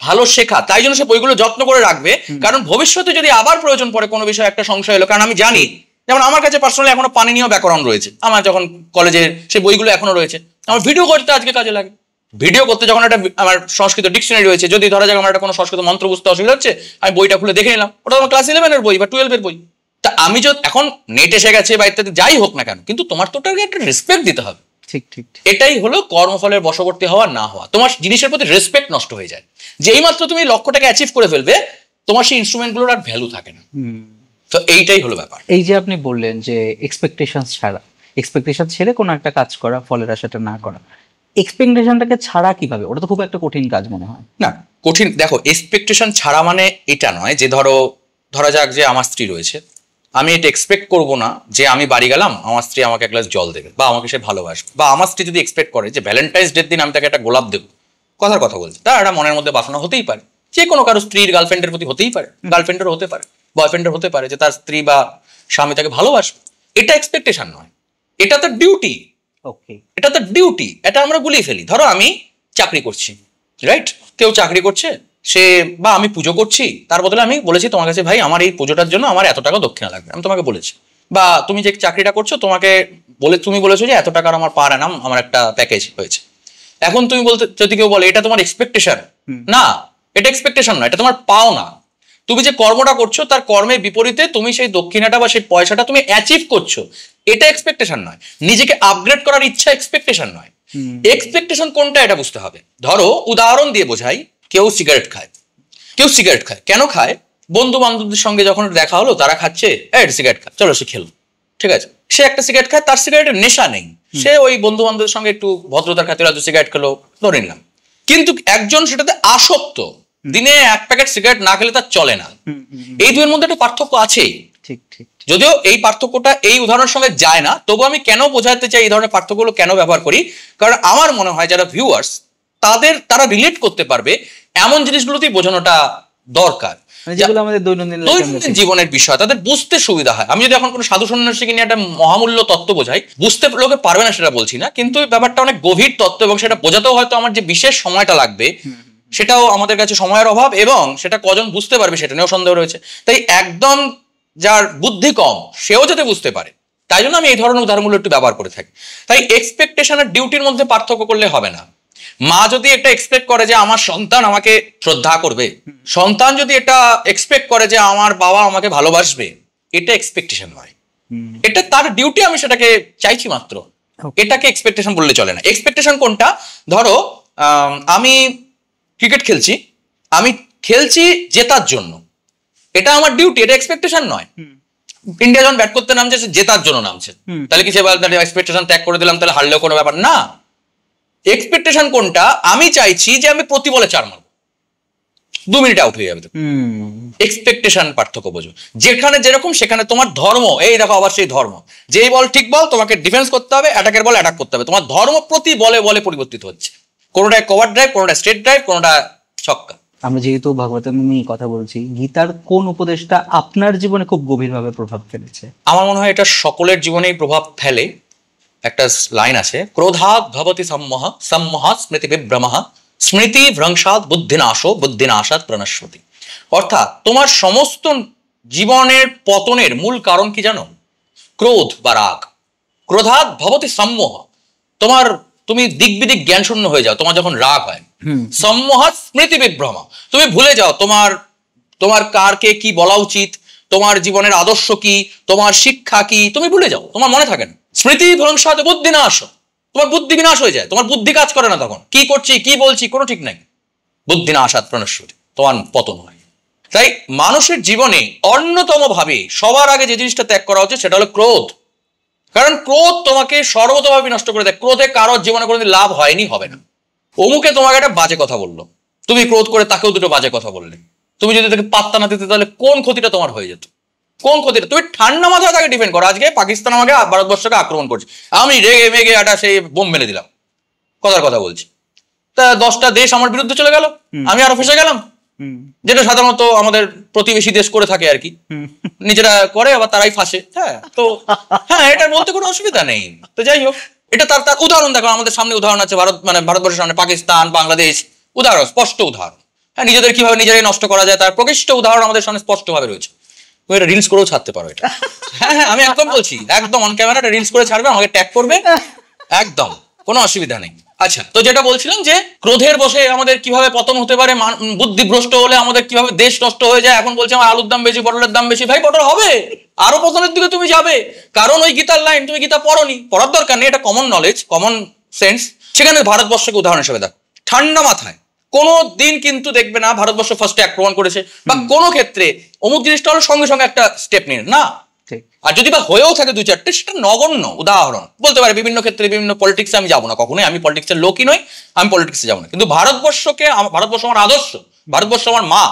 ভালো শেখা। তাই জন্য সে বইগুলো যত্ন করে রাখবে, কারণ ভবিষ্যতে যদি আবার প্রয়োজন পড়ে কোনো বিষয়ে একটা সংশয় হলো, কারণ আমি জানি, যেমন আমার কাছে পার্সোনালি এখনো পানিনীয় ব্যাকরণ রয়েছে, আমার যখন কলেজে সেই বইগুলো এখনো রয়েছে, আমার ভিডিও করতে আজকে কাজে লাগে। ভিডিও করতে যখন একটা আমার সংস্কৃত ডিকশনারি রয়েছে, যদি ধরা যাক আমার একটা কোনো সংস্কৃত মন্ত্র বুঝতে অসুবিধা হচ্ছে, আমি বইটা খুলে দেখে নিলাম, ওটা আমার ক্লাস 11 বই বা 12 বই। তা আমি যদি এখন নেট এসে গেছে বা ইত্যাদি যাই হোক না কেন, কিন্তু তোমার তো ওটাকে একটা রেসপেক্ট দিতে হবে। ঠিক ঠিক, এটাই হলো কর্মফলের বশবর্তী হওয়া না হওয়া। তোমার জিনিসের প্রতি রেসপেক্ট নষ্ট হয়ে যায়, যেই মাত্র তুমি লক্ষ্যটাকে অ্যাচিভ করে ফেলবে, তোমার সেই ইনস্ট্রুমেন্টগুলোর আর ভ্যালু থাকে না। তো এইটাই হলো ব্যাপার। এই যে আপনি বললেন যে এক্সপেকটেশন ছাড়া, এক্সপেকটেশন ছেড়ে কোনো একটা কাজ করা, ফলের আশাটা না করা, এক্সপেকটেশনটাকে ছাড়া কিভাবে? ওটা তো খুব একটা কঠিন কাজ মনে হয়। না কঠিন, দেখো এক্সপেকটেশন ছাড়া মানে এটা নয় যে ধরা যাক যে আমার স্ত্রী রয়েছে, আমি এটা এক্সপেক্ট করবো না যে আমি বাড়ি গেলাম আমার স্ত্রী আমাকে এক গ্লাস জল দেবে বা আমাকে সে ভালোবাসবে, বা আমার স্ত্রী যদি এক্সপেক্ট করে যে ভ্যালেন্টাইন্স ডের দিন আমি তাকে একটা গোলাপ দেবো, কথার কথা বলছে, তার একটা মনের মধ্যে বাসনা হতেই পারে, যে কোনো কারো স্ত্রীর গার্লফ্রেন্ডের প্রতি হতেই পারে, গার্লফ্রেন্ডেরও হতে পারে, বয়ফ্রেন্ডের হতে পারে, যে তার স্ত্রী বা স্বামী তাকে ভালোবাসবে। এটা এক্সপেকটেশন নয়, এটা তো ডিউটি। ওকে, এটা তো ডিউটি, এটা আমরা গুলিয়ে ফেলি। ধরো আমি চাকরি করছি, রাইট, কেউ চাকরি করছে, সে বা আমি পুজো করছি, তার বদলে আমি বলেছি তোমার কাছে ভাই আমার এই পুজোটার জন্য আমার এত টাকা দক্ষিণা লাগবে, আমি তোমাকে বলেছি। বা তুমি যে চাকরিটা করছো, তুমি বলেছো যে এত টাকার আমার পার আনাম আমার একটা প্যাকেজ হয়েছে, এখন তুমি বলতে, যদি কেউ বলে এটা তোমার এক্সপেকটেশন, না এটা এক্সপেকটেশন না, এটা তোমার পাওনা। তুমি যে কর্মটা করছো তার কর্মের বিপরীতে তুমি সেই দক্ষিণাটা বা সেই পয়সাটা তুমি অ্যাচিভ করছো, এটা এক্সপেকটেশন নয়। নিজেকে আপগ্রেড করার ইচ্ছা এক্সপেকটেশন নয়। এক্সপেকটেশন কোনটা এটা বুঝতে হবে। ধরো উদাহরণ দিয়ে বোঝাই, কেউ সিগারেট খায়, কেন খায়? বন্ধু বান্ধবদের সঙ্গে যখন দেখা হলো, তারা খাচ্ছে, সিগারেট খায়, চলো সে খেলো, ঠিক আছে, সে একটা সিগারেট খায়, তার সিগারেটের নেশা নেই, সে ওই বন্ধু বান্ধবের সঙ্গে একটু ভদ্রতার খাতিরে হয়তো সিগারেট খেলো, ধরে নিলাম। কিন্তু একজন সেটাতে আসক্ত, দিনে 1 প্যাকেট সিগারেট না খেলে তার চলে না। এই দুয়ের মধ্যে একটা পার্থক্য আছেই। ঠিক ঠিক, যদিও এই পার্থক্যটা এই উদাহরণের সঙ্গে যায় না, তবু আমি কেন বোঝাতে চাই এই ধরনের পার্থক্যগুলো কেন ব্যবহার করি, কারণ আমার মনে হয় যারা ভিউয়ার্স তারা রিলেট করতে পারবে এমন জিনিসগুলোতেই বোঝানোটা দরকার, যেগুলো আমাদের দৈনন্দিন জীবনের বিষয় তাদের বুঝতে সুবিধা হয়। আমি যদি এখন কোনো সাধু সন্ন্যাসীকে নিয়ে একটা মহামূল্য তত্ত্ব বোঝাই, বুঝতে লোকে পারবে না সেটা বলছি না, কিন্তু ব্যাপারটা অনেক গভীর তত্ত্ব, এবং সেটা বোঝাতেও হয়তো আমার যে বিশেষ সময়টা লাগবে, সেটাও আমাদের কাছে সময়ের অভাব, এবং সেটা কজন বুঝতে পারবে সেটা নিয়েও সন্দেহ রয়েছে। তাই একদম যার বুদ্ধি কম সেও যাতে বুঝতে পারে, তাই জন্য আমি এই ধরনের উদাহরণগুলো একটু ব্যবহার করে থাকি। তাই এক্সপেকটেশন আর ডিউটির মধ্যে পার্থক্য করলে হবে না। মা যদি একটা এক্সপেক্ট করে যে আমার সন্তান আমাকে শ্রদ্ধা করবে, সন্তান যদি এটা এক্সপেক্ট করে যে আমার বাবা আমাকে ভালোবাসবে, এটা এক্সপেকটেশন নয়, এটা তার ডিউটি, আমি সেটাকে চাইছি মাত্র, এটাকে এক্সপেকটেশন বললে চলে না। এক্সপেকটেশন কোনটা? ধরো আমি ক্রিকেট খেলছি, আমি খেলছি জেতার জন্য, এটা আমার ডিউটি, এটা এক্সপেকটেশন নয়। ইন্ডিয়া যখন ব্যাট করতে নামছে, জেতার জন্য নামছে, তাহলে কি সে এক্সপেকটেশন ত্যাগ করে দিলাম, তাহলে হারলেও কোনো ব্যাপার না। এক্সপেকটেশন কোনটা? আমি চাইছি যে আমি প্রতি বলে 4 মারবো, 2 মিনিট আউট হয়ে যাবে। এক্সপেকটেশন পার্থক্য বোঝো, যেখানে যেরকম সেখানে তোমার ধর্ম, এই দেখো আবার সেই ধর্ম, যেই বল ঠিক বল তোমাকে ডিফেন্স করতে হবে, অ্যাটাকের বল অ্যাটাক করতে হবে, তোমার ধর্ম প্রতি বলে বলে পরিবর্তিত হচ্ছে, কোনোটা কভার ড্রাইভ, কোনোটা স্ট্রেট ড্রাইভ, কোনোটা ছক্কা, আমরা যেহেতু ভগবতের নিয়ে কথা বলছি, গীতার কোন উপদেশটা আপনার জীবনে খুব গভীরভাবে প্রভাব ফেলেছে? আমার মনে হয় এটা সকলের জীবনেই প্রভাব ফেলে। একটা লাইন আছে, ক্রোধাৎ ভবতি সম্মোহ, সম্মোহাৎ স্মৃতি বিভ্রমঃ, স্মৃতি ভ্রংশাৎ বুদ্ধিনাশো, বুদ্ধিনাশাৎ প্রণশ্যতি। অর্থাৎ তোমার সমস্ত জীবনের পতনের মূল কারণ কি জানো? ক্রোধ বা রাগ। ক্রোধাৎ ভবতি সম্মোহ, তুমি দিক বিদিক জ্ঞান শূন্য হয়ে যাও তোমার যখন রাগ হয়। সম্মোহাৎ স্মৃতি বিভ্রম, তুমি ভুলে যাও তোমার কারকে কি বলা উচিত, তোমার জীবনের আদর্শ কি, তোমার শিক্ষা কি, তুমি ভুলে যাও, তোমার মনে থাকে না। স্মৃতি ভ্রংশাৎ বুদ্ধিনাশ, তোমার বুদ্ধি বিনাশ হয়ে যায়, তোমার বুদ্ধি কাজ করে না, তখন কি করছি কি বলছি কোনো ঠিক নাই। বুদ্ধিনাশাৎ প্রণশ্যতি, তোমার পতন হয়। তাই মানুষের জীবনে অন্যতম ভাবে সবার আগে যে জিনিসটা ত্যাগ করা উচিত সেটা হলো ক্রোধ। কারণ ক্রোধ তোমাকে সর্বতভাবে নষ্ট করে দেয়। ক্রোধে কারোর জীবনে কোনোদিন লাভ হয়নি, হবে না। অমুকে তোমাকে একটা বাজে কথা বললো, তুমি ক্রোধ করে তাকেও দুটো বাজে কথা বললে, তুমি যদি তাকে পাত্তা না দিতে তাহলে কোন ক্ষতিটা তোমার হয়ে যেত? কোন ক্ষতিটা? তুমি ঠান্ডা মাথায় তাকে ডিফেন্ড করো। আজকে পাকিস্তান আমাকে ভারতবর্ষকে আক্রমণ করছে, আমি রেগে মেগে একটা সেই বোম মেরে দিলাম, কথার কথা বলছি, তা 10টা দেশ আমার বিরুদ্ধে চলে গেল, আমি আরো ফেসে গেলাম। যেটা সাধারণত আমাদের প্রতিবেশী দেশ করে থাকে আর কি, নিজেরা করে আবার তারাই ফাঁসে। হ্যাঁ, তো হ্যাঁ, এটা বলতে কোনো অসুবিধা নেই। তো যাই হোক, এটা তার উদাহরণ দেখো, আমাদের সামনে উদাহরণ আছে, ভারতবর্ষের সামনে পাকিস্তান, বাংলাদেশ, উদাহরণ, স্পষ্ট উদাহরণ। হ্যাঁ, নিজেদের কিভাবে নিজেরাই নষ্ট করা যায় তার প্রকৃষ্ট উদাহরণ আমাদের সামনে স্পষ্ট ভাবে রয়েছে। তুমি এটা রিলস করেও ছাড়তে পারো এটা। হ্যাঁ হ্যাঁ, আমি একদম বলছি, একদম অন ক্যামেরা রিলস করে ছাড়বে, আমাকে ট্যাগ করবে, একদম কোনো অসুবিধা নেই। আচ্ছা, তো যেটা বলছিলাম যে ক্রোধের বসে আমাদের কিভাবে পতন হতে পারে, বুদ্ধিভ্রষ্ট হলে আমাদের কিভাবে দেশ নষ্ট হয়ে যায়। এখন বলছে আমার আলুর দাম বেশি, পটলের দাম বেশি, ভাই পটল হবে, আরো পতনের দিকে তুমি যাবে। কারণ ওই গীতার লাইন তুমি গীতা পড়োনি, পড়ার দরকার নেই, এটা কমন নলেজ, কমন সেন্স। সেখানে ভারতবর্ষকে উদাহরণ হিসেবে দেখো, ঠান্ডা মাথায় কোনো দিন কিন্তু দেখবে না ভারতবর্ষ ফার্স্টে আক্রমণ করেছে বা কোনো ক্ষেত্রে অমুক জিনিসটা হলো সঙ্গে সঙ্গে একটা স্টেপ নিন না। আর যদি বা হয়েও থাকে 2-4টে, সেটা নগণ্য উদাহরণ বলতে পারে। বিভিন্ন ক্ষেত্রে বিভিন্ন পলিটিক্সে আমি যাবো না, কখনোই আমি পলিটিক্সের লোকই নই, আমি পলিটিক্সে যাবো না। কিন্তু ভারতবর্ষ আমার আদর্শ, ভারতবর্ষ আমার মা,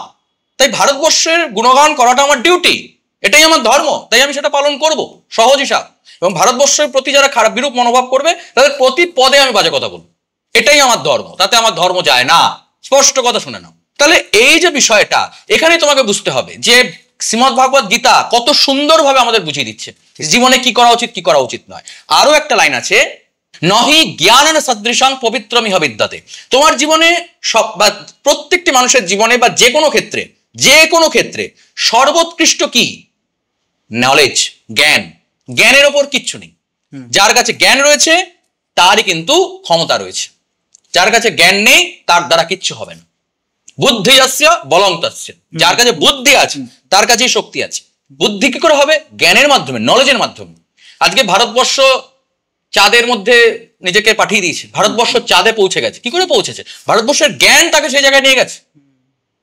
তাই ভারতবর্ষের গুণগান করাটা আমার ডিউটি, এটাই আমার ধর্ম, তাই আমি সেটা পালন করব সহজ হিসাব। এবং ভারতবর্ষের প্রতি যারা খারাপ বিরূপ মনোভাব করবে তাদের প্রতি পদে আমি বাজে কথা বলবো, এটাই আমার ধর্ম, তাতে আমার ধর্ম যায় না। স্পষ্ট কথা শুনে নাও। তাহলে এই যে বিষয়টা, এখানে তোমাকে বুঝতে হবে যে শ্রীমদ ভাগবত গীতা কত সুন্দরভাবে আমাদের বুঝিয়ে দিচ্ছে জীবনে কি করা উচিত কি করা উচিত নয়। আরো একটা লাইন আছে, নহি জ্ঞানেন সদৃশং পবিত্রমিহ বিদ্যতে। তোমার জীবনে সব বা প্রত্যেকটি মানুষের জীবনে বা যে কোনো ক্ষেত্রে সর্বোৎকৃষ্ট কি? নলেজ, জ্ঞান। জ্ঞানের ওপর কিচ্ছু নেই। যার কাছে জ্ঞান রয়েছে তারই কিন্তু ক্ষমতা রয়েছে, যার কাছে জ্ঞান নেই তার দ্বারা কিচ্ছু হবে না। বুদ্ধি যস্য বলং তস্য, যার কাছে বুদ্ধি আছে তার কাছেই শক্তি আছে। বুদ্ধি কি করে হবে? জ্ঞানের মাধ্যমে, নলেজের মাধ্যমে। আজকে ভারতবর্ষ চাঁদের মধ্যে নিজেকে পাঠিয়ে দিয়েছে, ভারতবর্ষ চাঁদে পৌঁছে গেছে। কি করে পৌঁছেছে? ভারতবর্ষের জ্ঞান তাকে সেই জায়গায় নিয়ে গেছে,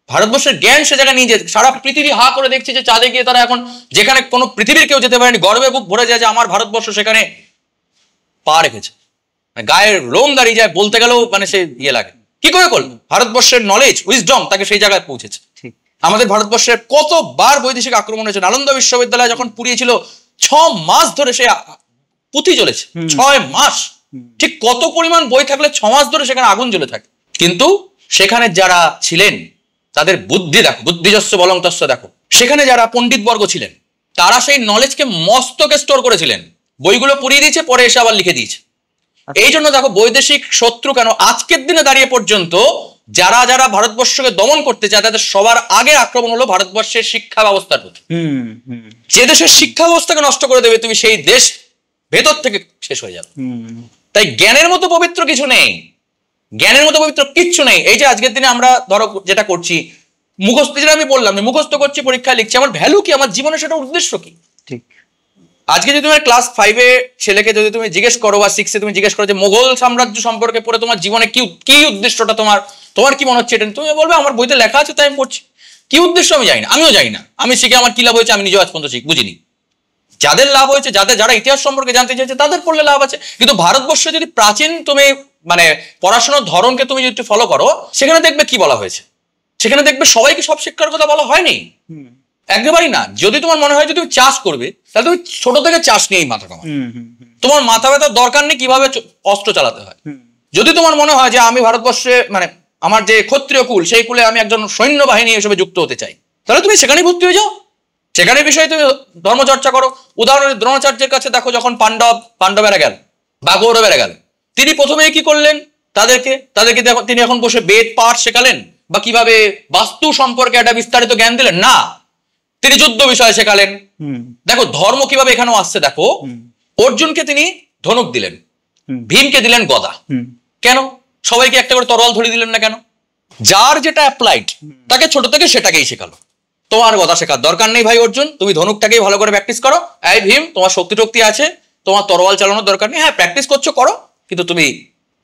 ভারতবর্ষের জ্ঞান সে জায়গায় নিয়ে যেতে। সারা পৃথিবী হা করে দেখছে যে চাঁদে গিয়ে তারা এখন যেখানে কোনো পৃথিবীর কেউ যেতে পারেনি, গর্বে বুক ভরে যায় যে আমার ভারতবর্ষ সেখানে পা রেখেছে, গায়ের লোম দাঁড়িয়ে যায়, বলতে গেলেও মানে সে ইয়ে লাগে। কি করে করল? ভারতবর্ষের নলেজ, উইজডম তাকে সেই জায়গায় পৌঁছেছে। আমাদের ভারতবর্ষের কতবার বৈদেশিক আক্রমণ হয়েছে। নালন্দা বিশ্ববিদ্যালয় যখন পুড়িয়েছিল, 6 মাস ধরে সে পুঁতি চলেছে, 6 মাস। ঠিক কত পরিমাণ বই থাকলে 6 মাস ধরে সেখানে আগুন জ্বলে থাকে। কিন্তু সেখানে যারা ছিলেন তাদের বুদ্ধি দেখো, বুদ্ধিযস্য বলং তস্য দেখো। সেখানে যারা পণ্ডিত বর্গ ছিলেন তারা সেই নলেজকে মস্তকে স্টোর করেছিলেন, বইগুলো পুড়িয়ে দিয়েছে, পরে এসে আবার লিখে দিয়েছে। এই জন্য দেখো বৈদেশিক শত্রু কেন আজকের দিনে দাঁড়িয়ে পর্যন্ত যারা যারা ভারতবর্ষকে দমন করতে চায় তাদের সবার আগে আক্রমণ হলো ভারতবর্ষের শিক্ষা ব্যবস্থার প্রতি। যে দেশের শিক্ষা ব্যবস্থাকে নষ্ট করে দেবে তুমি, সেই দেশ ভেতর থেকে শেষ হয়ে যাবে। তাই জ্ঞানের মতো পবিত্র কিছু নেই, জ্ঞানের মতো পবিত্র কিচ্ছু নেই। এই যে আজকের দিনে আমরা ধরো যেটা করছি, মুখস্থ, যেটা আমি বললাম মুখস্থ করছি, পরীক্ষায় লিখছি, আমার ভ্যালু কি? আমার জীবনে সেটা উদ্দেশ্য কি? ঠিক। আজকে যদি তুমি ক্লাস 5-এ ছেলেকে যদি তুমি জিজ্ঞেস করো বা 6-এ তুমি জিজ্ঞেস করো যে মোগল সাম্রাজ্য সম্পর্কে পড়ে তোমার জীবনে কি উদ্দেশ্যটা, তোমার কি মনে হচ্ছে, এটা তুমি বলবে আমার বইতে লেখা আছে তাই আমি পড়ছি। কি উদ্দেশ্য আমি জানি না, আমিও জানি না। আমি শিখে আমার কি লাভ হয়েছে আমি নিজেও আজ পর্যন্ত বুঝিনি। যাদের লাভ হয়েছে, যারা ইতিহাস সম্পর্কে জানতে চাইছে তাদের পড়লে লাভ আছে। কিন্তু ভারতবর্ষে যদি প্রাচীন তুমি মানে পড়াশোনার ধরনকে তুমি যদি ফলো করো, সেখানে দেখবে কি বলা হয়েছে, সেখানে দেখবে সবাইকে সব শিক্ষার কথা বলা হয়নি, একেবারেই না। যদি তোমার মনে হয় যে তুমি চাষ করবে, তাহলে তুমি ছোট থেকে চাষ নিয়েই মাথা কামাও। তোমার মাথা ব্যথার দরকার নেই কিভাবে অস্ত্র চালাতে হয়। যদি তোমার মনে হয় যে আমি ভারতবর্ষে মানে আমার যে ক্ষত্রিয় কুল, সেই কুলে আমি একজন সৈন্যবাহিনী হিসেবে যুক্ত হতে চাই, তাহলে তুমি সেখানেই ভর্তি হয়ে যাও, সেখানে বিষয়ে তুমি ধর্মচর্চা করো। উদাহরণ দ্রোণাচার্যের কাছে দেখো, যখন পাণ্ডবেরা গেল বা কৌরবেরা গেল, তিনি প্রথমেই কি করলেন? তাদেরকে তিনি এখন বসে বেদ পাঠ শেখালেন বা কিভাবে বাস্তু সম্পর্কে একটা বিস্তারিত জ্ঞান দিলেন? না, তিনি যুদ্ধ বিষয়ে শেখালেন। দেখো ধর্ম কিভাবে এখানেও আসছে। দেখো অর্জুনকে তিনি ধনুক দিলেন, ভীমকে দিলেন গদা। কেন? সবাইকে একটা করে তরোয়াল ধরে দিলেন না কেন? যার যেটা অ্যাপ্লাইড তাকে ছোট থেকে সেটাকেই শেখালো। তোমার গদা শেখার দরকার নেই ভাই অর্জুন, তুমি ধনুকটাকেই ভালো করে প্র্যাকটিস করো। এই ভীম, তোমার শক্তি আছে, তোমার তরোয়াল চালানোর দরকার নেই। হ্যাঁ, প্র্যাকটিস করো, কিন্তু তুমি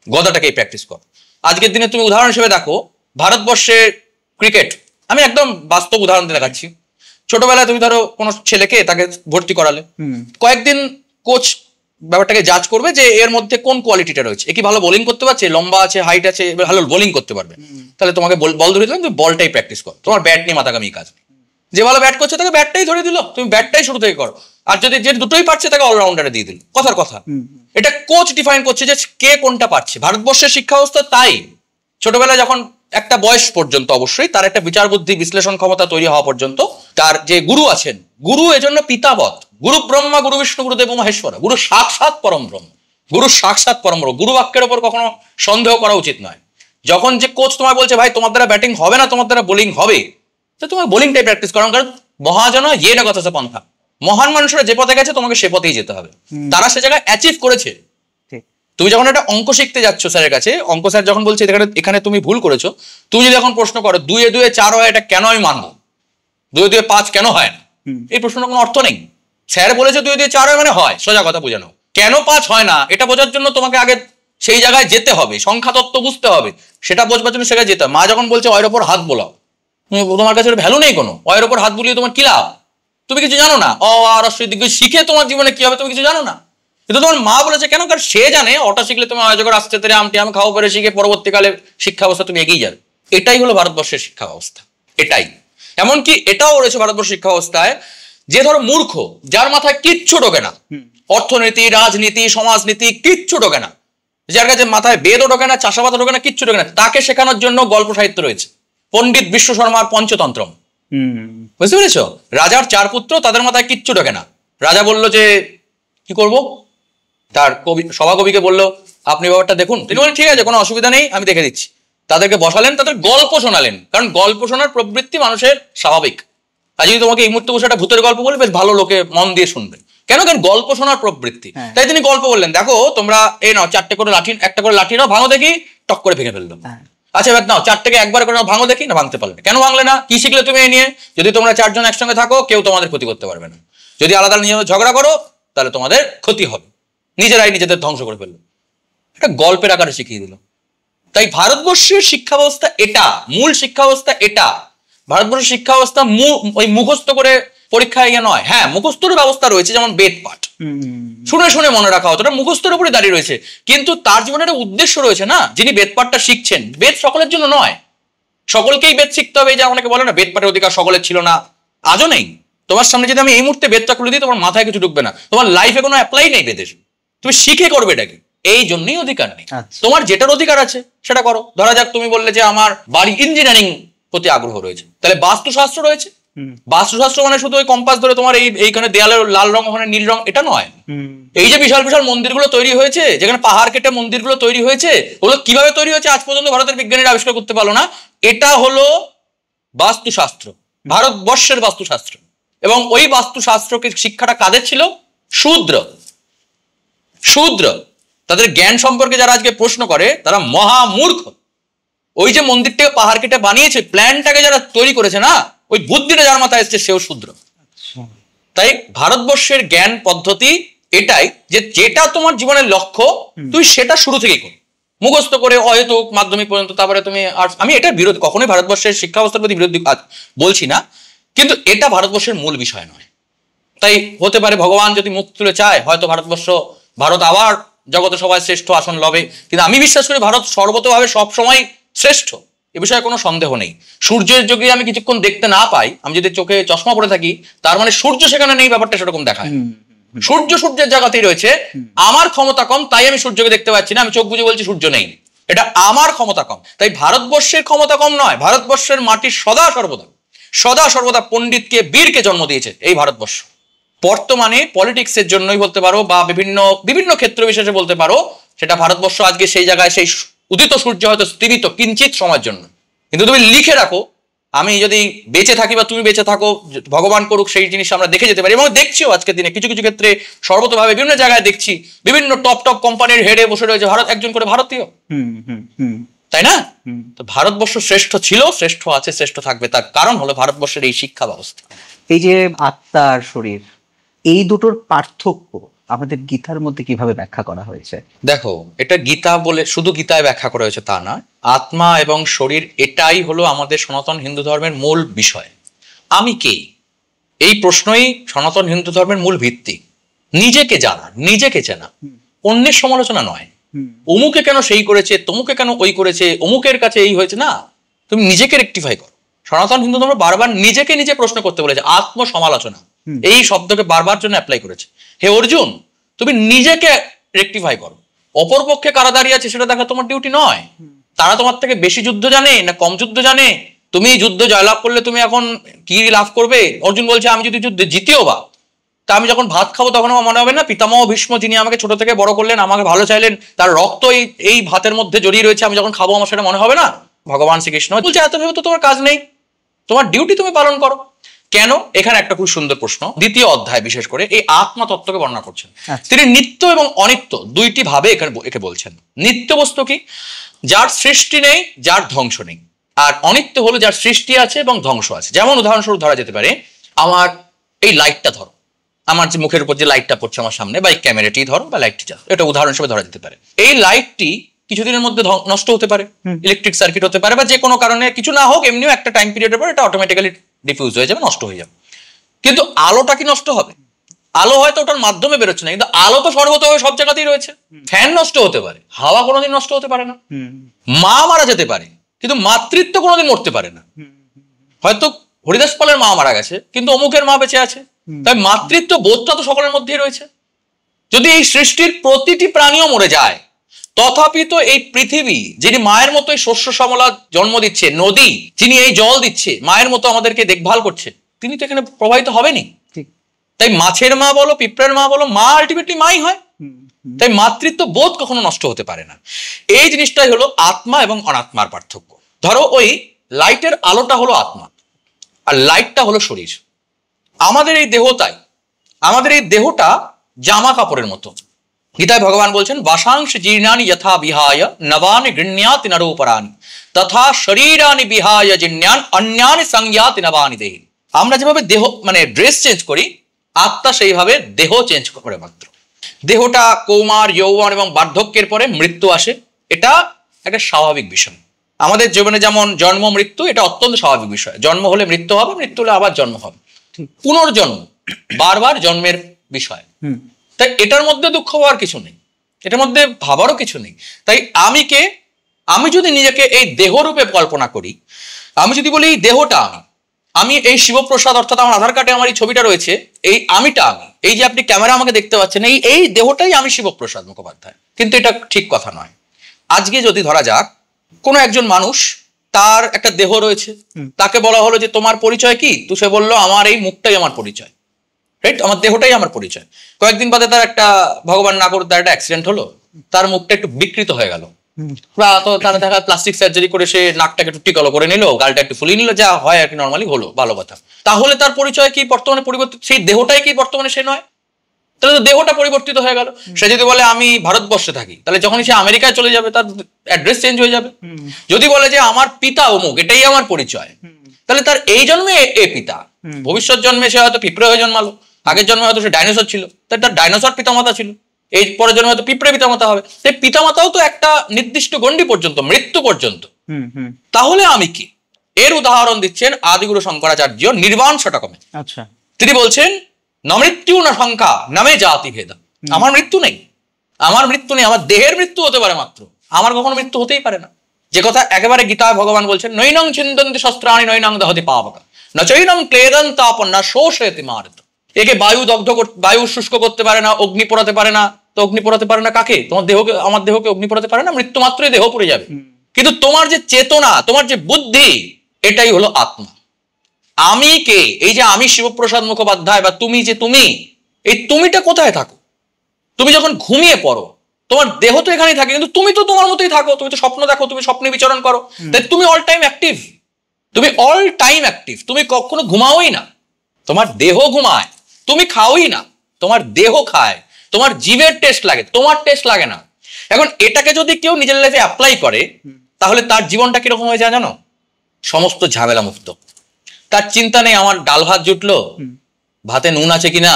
গদাটাকেই প্র্যাকটিস করো। আজকের দিনে তুমি উদাহরণ হিসেবে দেখো ভারতবর্ষের ক্রিকেট, আমি একদম বাস্তব উদাহরণ দিয়ে দেখাচ্ছি। ছোটবেলায় তুমি ধরো কোনো ছেলেকে, তাকে ভর্তি করালে, কয়েকদিন কোচ ব্যাপারটাকে জাজ করবে যে এর মধ্যে কোন কোয়ালিটিটা রয়েছে। এ কি ভালো বোলিং করতে পারছে, লম্বা আছে, হাইট আছে, ভালো বোলিং করতে পারবে, তাহলে তোমাকে বল ধরে দিলাম, তুমি বলটাই প্র্যাকটিস করো, তোমার ব্যাট নিয়ে মাথাকামি কাজ নেই। যে ভালো ব্যাট করছে তাকে ব্যাটটাই ধরে দিল, তুমি ব্যাটটাই শুরু থেকে করো। আর যদি যে দুটোই পারছে তাকে অলরাউন্ডারে দিয়ে দিল। কথার কথা, এটা কোচ ডিফাইন করছে যে কে কোনটা পারছে। ভারতবর্ষের শিক্ষা ব্যবস্থা তাই ছোটবেলায় যখন একটা বয়স পর্যন্ত অবশ্যই তার একটা বিচার বুদ্ধি বিশ্লেষণ ক্ষমতা তৈরি হওয়া পর্যন্ত তার যে গুরু আছেন, গুরু এজন্য পিতাবৎ, গুরু ব্রহ্মা গুরু বিষ্ণু গুরুদেব মহেশ্বর, গুরু সাক্ষাৎ পরম ব্রহ্ম, গুরু সাক্ষাৎ পরম ব্রহ্ম। গুরু বাক্যের ওপর কখনো সন্দেহ করা উচিত নয়। যখন যে কোচ তোমায় বলছে ভাই তোমার দ্বারা ব্যাটিং হবে না, তোমার দ্বারা বোলিং হবে, তো তোমার বোলিংটাই প্র্যাকটিস করো। কারণ মহাজন ইয়ে না কথা পন্থা, মহান মানুষরা যে পথে গেছে তোমাকে সে পথেই যেতে হবে। তারা সে জায়গায় অ্যাচিভ করেছে। তুমি যখন একটা অঙ্ক শিখতে যাচ্ছ স্যারের কাছে, অঙ্ক স্যার যখন বলছে এখানে তুমি ভুল করেছো, তুমি যদি এখন প্রশ্ন করো 2 এ 2 এ 4 হয়, এটা কেন আমি মানবো? 2 এ 2 এ 5 কেন হয় না? এই প্রশ্নের কোনো অর্থ নেই। স্যার বলেছে 2 এ 2 এ 4 হয় মানে হয়, সোজা কথা বোঝানো। কেন 5 হয় না এটা বোঝার জন্য তোমাকে আগে সেই জায়গায় যেতে হবে, সংখ্যা তত্ত্ব বুঝতে হবে, সেটা বোঝবার জন্য সেখানে যেতে হবে। মা যখন বলছে অয়ের ওপর হাত বোলাও, তোমার কাছে ভ্যালু নেই কোনো। অয়ের ওপর হাত বুলিয়ে তোমার কি লাভ? তুমি কিছু জানো না। আর শিখে তোমার জীবনে কি হবে তুমি কিছু জানো না। কিন্তু তোমার মা বলেছে কেন? কারণ সে জানে ওটা শিখলে তুমি অজগর আসতে তেরে আমটি আমি খাওয়া করে শিখে পরবর্তীকালে শিক্ষা ব্যবস্থা তুমি এগিয়ে যাবে। এটাই হলো ভারতবর্ষের শিক্ষা ব্যবস্থা। এটাই, এমনকি এটাও রয়েছে ভারতবর্ষের শিক্ষা ব্যবস্থায় যে ধরো মূর্খ, যার মাথায় কিচ্ছু ঢোকে না, অর্থনীতি, রাজনীতি, সমাজনীতি কিচ্ছু ঢোকে না, যার কাছে মাথায় বেদও ঢোকে না, চাষাবাদও ঢোকে না, কিচ্ছু ঢোকে না, তাকে শেখানোর জন্য গল্প সাহিত্য রয়েছে। পণ্ডিত বিশ্ব শর্মার পঞ্চতন্ত্রম, বুঝতে পেরেছ? রাজার 4 পুত্র, তাদের মাথায় কিচ্ছু ঢোকে না। রাজা বলল যে কি করব, তার সভাকবিকে বললো আপনি ব্যাপারটা দেখুন। তিনি বলেন ঠিক আছে, কোনো অসুবিধা নেই, আমি দেখে দিচ্ছি। তাদেরকে বসালেন, তাদের গল্প শোনালেন, কারণ গল্প শোনার প্রবৃত্তি মানুষের স্বাভাবিক। আর যদি তোমাকে এই মুহূর্তে বসে একটা ভূতের গল্প বলি, বেশ ভালো লোকে মন দিয়ে শুনবে। কেন? কারণ গল্প শোনার প্রবৃত্তি। তাই তিনি গল্প বললেন, দেখো তোমরা এই নাও 4টে করে লাঠি, একটা করে লাঠি নাও, ভাঙো দেখি। টক করে ভেঙে ফেললো। আচ্ছা এবার নাও 4টেকে একবার করে নাও, ভাঙো দেখি। না, ভাঙতে পারলে। কেন ভাঙলে না? কি শিখলে তুমি এই নিয়ে? যদি তোমরা 4 জন একসঙ্গে থাকো, কেউ তোমাদের ক্ষতি করতে পারবে না। যদি আলাদা নিজেদের ঝগড়া করো, তাহলে তোমাদের ক্ষতি হবে, নিজেরাই নিজেদের ধ্বংস করে ফেললো। এটা গল্পের আকারে শিখিয়ে দিল। তাই ভারতবর্ষের শিক্ষা ব্যবস্থা এটা, মূল শিক্ষা ব্যবস্থা এটা। ভারতবর্ষের শিক্ষা ব্যবস্থা ওই মুখস্থ করে পরীক্ষা ইয়ে নয়। হ্যাঁ, মুখস্থর ব্যবস্থা রয়েছে, যেমন বেদ পাঠ, শুনে শুনে মনে রাখা হতো, মুখস্থের উপরে দাঁড়িয়ে রয়েছে। কিন্তু তার জীবনে একটা উদ্দেশ্য রয়েছে না। যিনি বেদ পাঠটা শিখছেন, বেদ সকলের জন্য নয়, সকলকেই বেদ শিখতে হবে। যে অনেকে বলে না বেদ পাঠের অধিকার সকলের ছিল না, আজও নেই। তোমার সামনে যদি আমি এই মুহূর্তে বেদটা খুলে দিই, তোমার মাথায় কিছু ঢুকবে না, তোমার লাইফে কোনো অ্যাপ্লাই নেই বেদের, তুমি শিখে করবে এটাকে। এই জন্যই অধিকার নেই। তোমার যেটার অধিকার আছে সেটা করো। ধরা যাক তুমি বললে যে আমার বাড়ি ইঞ্জিনিয়ারিং প্রতি আগ্রহ রয়েছে, তাহলে বাস্তুশাস্ত্র রয়েছে। বাস্তুশাস্ত্র মানে শুধু ওই কম্পাস ধরে তোমার এইখানে দেয়ালের লাল রং ওখানে নীল রং, এটা নয়। এই যে বিশাল বিশাল মন্দিরগুলো তৈরি হয়েছে, যেখানে পাহাড় কেটে মন্দিরগুলো তৈরি হয়েছে, ওগুলো কিভাবে তৈরি হয়েছে আজ পর্যন্ত ভারতের বিজ্ঞানীরা আবিষ্কার করতে পারলো না। এটা হলো বাস্তুশাস্ত্র, ভারতবর্ষের বাস্তুশাস্ত্র। এবং ওই বাস্তুশাস্ত্রকে শিক্ষাটা কাদের ছিল? শূদ্র। তাদের জ্ঞান সম্পর্কে যারা আজকে প্রশ্ন করে তারা মহামূর্খ। ওই যে মন্দিরটাকে পাহাড় কেটে বানিয়েছে, প্ল্যানটাকে যারা তৈরি করেছে না, ওই বুদ্ধিটা যার মাথায় এসছে সেও শূদ্র। তাই ভারতবর্ষের জ্ঞান পদ্ধতি এটাই যে যেটা তোমার জীবনের লক্ষ্য তুই সেটা শুরু থেকেই কর, মুখস্থ করে অহেতুক মাধ্যমিক পর্যন্ত, তারপরে তুমি। আর আমি এটার বিরোধী, কখনোই ভারতবর্ষের শিক্ষা ব্যবস্থার প্রতি বিরোধী বলছি না, কিন্তু এটা ভারতবর্ষের মূল বিষয় নয়। তাই হতে পারে ভগবান যদি মুখ তুলে চায়, হয়তো ভারত আবার জগতে সবাই শ্রেষ্ঠ আসন লবে। কিন্তু আমি বিশ্বাস করি ভারত সর্বতভাবে সবসময় শ্রেষ্ঠ, এ বিষয়ে কোনো সন্দেহ নেই। সূর্যের যদি আমি কিছুক্ষণ দেখতে না পাই, আমি যদি চোখে চশমা পরে থাকি, তার মানে সূর্য সেখানে নেই, ব্যাপারটা সেরকম দেখায়। সূর্যের জায়গাতেই রয়েছে। আমার ক্ষমতা কম, তাই আমি সূর্যকে দেখতে পাচ্ছি না, আমি চোখ বুঝে বলছি সূর্য নেই। এটা আমার ক্ষমতা কম। তাই ভারতবর্ষের ক্ষমতা কম নয়, ভারতবর্ষের মাটি সদা সর্বদা পণ্ডিতকে বীরকে জন্ম দিয়েছে এই ভারতবর্ষ। বর্তমানে পলিটিক্সের জন্যই বলতে পারো বা বিভিন্ন ক্ষেত্র বিশেষে বলতে পারো, সেটা ভারতবর্ষ আজকে সেই জায়গায়, সেই উদিত সূর্য হয়তো স্তিমিত কিঞ্চিত সময়ের জন্য। কিন্তু তুমি লিখে রাখো, আমি যদি বেঁচে থাকি বা তুমি বেঁচে থাকো, ভগবান করুক, সেই জিনিস আমরা দেখে যেতে পারি এবং দেখছিও আজকের দিনে কিছু কিছু ক্ষেত্রে সর্বতভাবে বিভিন্ন জায়গায় দেখছি বিভিন্ন টপ কোম্পানির হেডে বসে রয়েছে একজন করে ভারতীয়, তাই না? তো ভারতবর্ষ শ্রেষ্ঠ ছিল, শ্রেষ্ঠ আছে, শ্রেষ্ঠ থাকবে। তার কারণ হলো ভারতবর্ষের এই শিক্ষা ব্যবস্থা। এই যে আত্মা আর শরীর, এই দুটোর পার্থক্য আমাদের গীতার মধ্যে কিভাবে ব্যাখ্যা করা হয়েছে? দেখো, এটা গীতা বলে শুধু গীতায় ব্যাখ্যা করা হয়েছে তা নয়। আত্মা এবং শরীর এটাই হলো আমাদের সনাতন হিন্দু ধর্মের মূল বিষয়। আমি কে, এই প্রশ্নই সনাতন হিন্দু ধর্মের মূল ভিত্তি। নিজেকে জানা, নিজেকে চেনা, অন্যের সমালোচনা নয়। অমুকে কেন সেই করেছে, তমুকে কেন ওই করেছে, অমুকের কাছে এই হয়েছে, না, তুমি নিজেকে রেকটিফাই করো। সনাতন হিন্দু ধর্ম বারবার নিজেকে নিজে প্রশ্ন করতে বলেছে, আত্মসমালোচনা এই শব্দকে বারবার জন্য অ্যাপ্লাই করেছে। হে অর্জুন, তুমি নিজেকে রেকটিফাই করো। অপরপক্ষে কারা দাঁড়িয়ে আছে সেটা দেখা তোমার ডিউটি নয়। তারা তোমার থেকে বেশি যুদ্ধ জানে না কম যুদ্ধ জানে, তুমি যুদ্ধ জয়লাভ করলে তুমি এখন কি লাভ করবে? অর্জুন বলছে, আমি যদি যুদ্ধে জিতেও বা, তা আমি যখন ভাত খাবো তখন আমার মনে হবে না পিতামহ ভীষ্ম, যিনি আমাকে ছোট থেকে বড় করলেন, আমাকে ভালো চাইলেন, তার রক্ত এই ভাতের মধ্যে জড়িয়ে রয়েছে, আমি যখন খাবো আমার সেটা মনে হবে না? ভগবান শ্রীকৃষ্ণ বলছে, এত ভেবে তো তোমার কাজ নেই, তোমার ডিউটি তুমি পালন করো। কেন? এখানে একটা খুব সুন্দর প্রশ্ন, দ্বিতীয় অধ্যায় বিশেষ করে এই আত্মা তত্ত্বকে বর্ণনা করছেন। তিনি নিত্য এবং অনিত্য দুইটি ভাবে একে বলছেন। নিত্য বস্তু কি? যার সৃষ্টি নেই, যার ধ্বংস নেই। আর অনিত্য হলো যার সৃষ্টি আছে এবং ধ্বংস আছে। যেমন উদাহরণস্বরূপ ধরা যেতে পারে, আমার এই লাইটটা ধরো, আমার যে মুখের উপর যে লাইটটা পড়ছে আমার সামনে, বা এই ক্যামেরাটি ধরো বা লাইটটি ধরো, এটা উদাহরণ হিসেবে ধরা যেতে পারে। এই লাইটটি কিছুদিনের মধ্যে নষ্ট হতে পারে, ইলেকট্রিক সার্কিট হতে পারে, বা যে কোনো কারণে কিছু না হোক, এমনিও একটা টাইম পিরিয়ডের পর এটা অটোমেটিক্যালি ডিফিউজ হয়ে যাবে, নষ্ট হয়ে যাবে। কিন্তু আলোটা কি নষ্ট হবে? আলো হয়তো ওটার মাধ্যমে বেরোচ্ছে না, কিন্তু আলো তো সর্বতভাবে সব জায়গাতেই রয়েছে। ফ্যান নষ্ট হতে পারে, হাওয়া কোনোদিন নষ্ট হতে পারে না। মা মারা যেতে পারে, কিন্তু মাতৃত্ব কোনোদিন মরতে পারে না। হয়তো হরিদাস পালের মা মারা গেছে, কিন্তু অমুকের মা বেঁচে আছে। তাই মাতৃত্ব বোধটা তো সকলের মধ্যেই রয়েছে। যদি এই সৃষ্টির প্রতিটি প্রাণীও মরে যায়, তথাপি তো এই পৃথিবী, যিনি মায়ের মতোই শস্য শ্যামলা জন্ম দিচ্ছে, নদী যিনি এই জল দিচ্ছে, মায়ের মতো আমাদেরকে দেখভাল করছে, তিনি তো এখানে প্রবাহিত হবেনি। তাই মাছের মা বলো, পিঁপড়ের মা বলো, মা আলটিমেটলি মাই হয়। তাই মাতৃত্ব বোধ কখনো নষ্ট হতে পারে না। এই জিনিসটাই হলো আত্মা এবং অনাত্মার পার্থক্য। ধরো, ওই লাইটের আলোটা হলো আত্মা আর লাইটটা হলো শরীর। আমাদের এই দেহটাই, আমাদের এই দেহটা জামা কাপড়ের মতো। গীতায় ভগবান বলছেন, বাসাংশ জীর্ণানি যথা বিহায় নবানি গৃহ্ণাতি নরোপরানি তথা শরীরানি বিহায় জিন্যান অন্যানি সংজ্ঞাতি নবানি দেহি। আমরা যেভাবে দেহ মানে ড্রেস চেঞ্জ করি, আত্মা সেইভাবে দেহ চেঞ্জ করে মাত্র। দেহটা কৌমার, যৌবন এবং বার্ধক্যের পরে মৃত্যু আসে, এটা একটা স্বাভাবিক বিষয়। আমাদের জীবনে যেমন জন্ম মৃত্যু, এটা অত্যন্ত স্বাভাবিক বিষয়। জন্ম হলে মৃত্যু হবে, মৃত্যু হলে আবার জন্ম হবে, পুনর্জন্ম, বারবার জন্মের বিষয়। তাই এটার মধ্যে দুঃখ হওয়ার কিছু নেই, এটার মধ্যে ভাবারও কিছু নেই। তাই আমি কে? আমি যদি নিজেকে এই দেহরূপে কল্পনা করি, আমি যদি বলি এই দেহটা আমি এই শিবপ্রসাদ, অর্থাৎ আমার আধার কার্ডে আমার এই ছবিটা রয়েছে, এই আমিটা আমি, এই যে আপনি ক্যামেরা আমাকে দেখতে পাচ্ছেন, এই দেহটাই আমি শিবপ্রসাদ মুখোপাধ্যায়। কিন্তু এটা ঠিক কথা নয়। আজকে যদি ধরা যাক কোনো একজন মানুষ, তার একটা দেহ রয়েছে, তাকে বলা হলো যে তোমার পরিচয় কি? তো সে বললো, আমার এই মুখটাই আমার পরিচয়, রাইট, আমার দেহটাই আমার পরিচয়। কয়েকদিন বাদে তার একটা, ভগবান না করুক, তার একটা অ্যাক্সিডেন্ট হলো, তার মুখটা একটু বিকৃত হয়ে গেল, বা তো তার দেখা প্লাস্টিক সার্জারি করে সে নাকটাকে একটু টিকলো করে নিল, গালটা একটু ফুলিয়ে নিল, যা হয় আর কি নর্মালি হলো, ভালো কথা। তাহলে তার পরিচয় কি বর্তমানে পরিবর্তিত? সেই দেহটাই কি বর্তমানে সে নয়? তাহলে তো দেহটা পরিবর্তিত হয়ে গেল। সে যদি বলে আমি ভারতবর্ষে থাকি, তাহলে যখনই সে আমেরিকায় চলে যাবে তার অ্যাড্রেস চেঞ্জ হয়ে যাবে। যদি বলে যে আমার পিতা অমুক, এটাই আমার পরিচয়, তাহলে তার এই জন্মে এ পিতা, ভবিষ্যৎ জন্মে সে হয়তো পিঁপড়ে হয়ে জন্মালো, আগের জন্মে হয়তো সে ডাইনোসর ছিল, তার ডাইনোসর পিতামাতা ছিল, এই পরের জন্মে হয়তো পিঁপড়ে পিতামাতা হবে। সেই পিতামাতাও তো একটা নির্দিষ্ট গণ্ডি পর্যন্ত, মৃত্যু পর্যন্ত। তাহলে আমি কি? এর উদাহরণ দিচ্ছেন আদিগুরু শঙ্করাচার্য নির্বাণ শতকমে। আচ্ছা, তিনি বলছেন, ন মৃত্যু না সংখ্যা নামে জাতি ভেদ। আমার মৃত্যু নেই, আমার মৃত্যু নেই, আমার দেহের মৃত্যু হতে পারে মাত্র, আমার কখনো মৃত্যু হতেই পারে না। যে কথা একেবারে গীতায় ভগবান বলছেন, নৈনং চিন্তন্তি শস্ত্রাণি নৈনং দহতি পাবকা না চৈনং ক্লেদং তাপন না শোষয়তি মারত। একে বায়ু দগ্ধ, বায়ু শুষ্ক করতে পারে না, অগ্নি পোড়াতে পারে না, তো অগ্নি পোড়াতে পারে না কাকে? তোমার দেহকে, আমার দেহকে অগ্নি পোড়াতে পারে না, মৃত্যু মাত্রই দেহ পুড়ে যাবে। কিন্তু তোমার যে চেতনা, তোমার যে বুদ্ধি, এটাই হলো আত্মা। আমি কে? এই যে আমি শিবপ্রসাদ মুখোপাধ্যায় বা তুমি যে তুমি, এই তুমিটা কোথায় থাকো? তুমি যখন ঘুমিয়ে পড়ো, তোমার দেহ তো এখানেই থাকে, কিন্তু তুমি তো তোমার মতোই থাকো। তুমি তো স্বপ্ন দেখো, তুমি স্বপ্নে বিচরণ করো, তাই তুমি অল টাইম অ্যাক্টিভ। তুমি অল টাইম অ্যাক্টিভ, তুমি কখনো ঘুমাওই না। তোমার দেহ ঘুমায়, তুমি খাওই না, তোমার দেহ খায়। তোমার জীবের টেস্ট লাগে, তোমার টেস্ট লাগে না। এখন এটাকে যদি কেউ নিজের লাইফে অ্যাপ্লাই করে, তাহলে তার জীবনটা কিরকম হয়ে যায় জানো? সমস্ত ঝামেলা মুক্ত। তার চিন্তা নেই আমার ডাল ভাত জুটলো, ভাতে নুন আছে কিনা,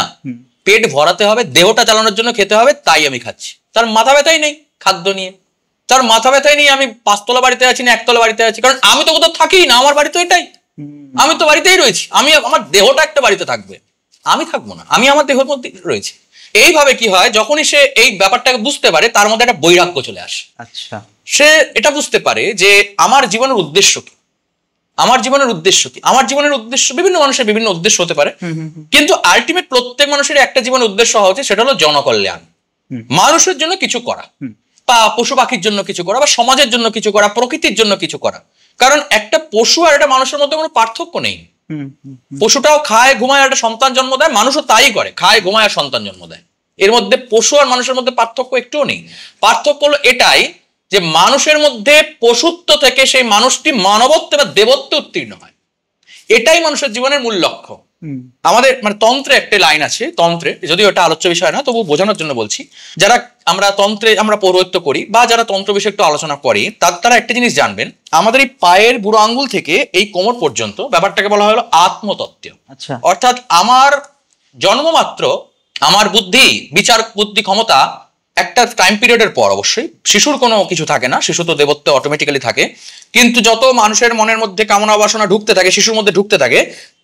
পেট ভরাতে হবে, দেহটা চালানোর জন্য খেতে হবে, তাই আমি খাচ্ছি। তার মাথা ব্যথাই নেই খাদ্য নিয়ে, তার মাথা ব্যথাই নেই আমি 5 তলা বাড়িতে আছি না 1 তলা বাড়িতে আছি, কারণ আমি তো কোথাও থাকি না, আমার বাড়ি তো এটাই, আমি তো বাড়িতেই রয়েছি। আমি, আমার দেহটা একটা বাড়িতে থাকবে, আমি থাকবো না, আমি আমার দেহের মধ্যে রয়েছি। এইভাবে কি হয়, যখনই সে এই ব্যাপারটাকে বুঝতে পারে, তার মধ্যে একটা বৈরাগ্য চলে আসে। আচ্ছা, সে এটা বুঝতে পারে যে আমার জীবনের উদ্দেশ্য কি, আমার জীবনের উদ্দেশ্য কি। আমার জীবনের উদ্দেশ্য, বিভিন্ন মানুষের বিভিন্ন উদ্দেশ্য হতে পারে, কিন্তু আলটিমেট প্রত্যেক মানুষের একটা জীবনের উদ্দেশ্য হওয়া উচিত, সেটা হলো জনকল্যাণ, মানুষের জন্য কিছু করা, বা পশু পাখির জন্য কিছু করা, বা সমাজের জন্য কিছু করা, প্রকৃতির জন্য কিছু করা। কারণ একটা পশু আর একটা মানুষের মধ্যে কোনো পার্থক্য নেই। পশুটাও খায় ঘুমায়, একটা সন্তান জন্ম দেয়, মানুষও তাই করে, খায় ঘুমায় আর সন্তান জন্ম দেয়। এর মধ্যে পশু আর মানুষের মধ্যে পার্থক্য একটুও নেই। পার্থক্য হলো এটাই যে মানুষের মধ্যে পশুত্ব থেকে সেই মানুষটি মানবত্বে বা দেবত্বে উত্তীর্ণ হয়। এটাই মানুষের জীবনের মূল লক্ষ্য। আমাদের মানে তন্ত্রে একটা লাইন আছে, তন্ত্রে, যদিও এটা আলোচ্য বিষয় না, তবু বোঝানোর জন্য বলছি। যারা আমরা তন্ত্রে আমরা পৌরোহিত্য করি বা যারা তন্ত্র বিষয়ে একটু আলোচনা করি, তারা একটা জিনিস জানবেন, আমাদের এই পায়ের বুড়ো আঙ্গুল থেকে এই কোমর পর্যন্ত ব্যাপারটাকে বলা হলো আত্মতত্ত্ব। আচ্ছা, অর্থাৎ আমার জন্মমাত্র আমার বুদ্ধি, বিচার বুদ্ধি ক্ষমতা একটা টাইম পিরিয়ডের পর, অবশ্যই শিশুর কোনো কিছু থাকে না, শিশু তো দেবত্ব অটোমেটিক্যালি থাকে, কিন্তু যত মানুষের মনের মধ্যে কামনা বাসনা ঢুকতে থাকে, শিশুর মধ্যে ঢুকতে থাকে,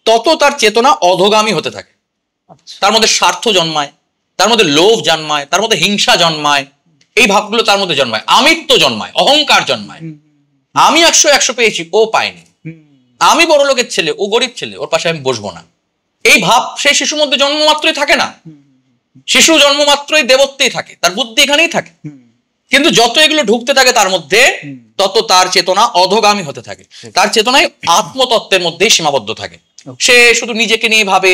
তত তার চেতনা অধোগামী হতে থাকে। তার মধ্যে স্বার্থ জন্মায়, তার মধ্যে লোভ জন্মায়, তার মধ্যে হিংসা জন্মায়, এই ভাবগুলো তার মধ্যে জন্মায়, আমিত্ব জন্মায়, অহংকার জন্মায়। আমি 100 পেয়েছি, ও পায়নি, আমি বড় লোকের ছেলে, ও গরিব ছেলে, ওর পাশে আমি বসবো না। এই ভাব সেই শিশুর মধ্যে জন্মমাত্রই থাকে না। শিশু জন্মমাত্রই দেবত্বেই থাকে, তার বুদ্ধি এখানেই থাকে। কিন্তু যত এগুলো ঢুকতে থাকে তার মধ্যে, তত তার চেতনা অধোগামী হতে থাকে, তার চেতনায় আত্মতত্ত্বের মধ্যেই সীমাবদ্ধ থাকে। সে শুধু নিজেকে নিয়ে ভাবে,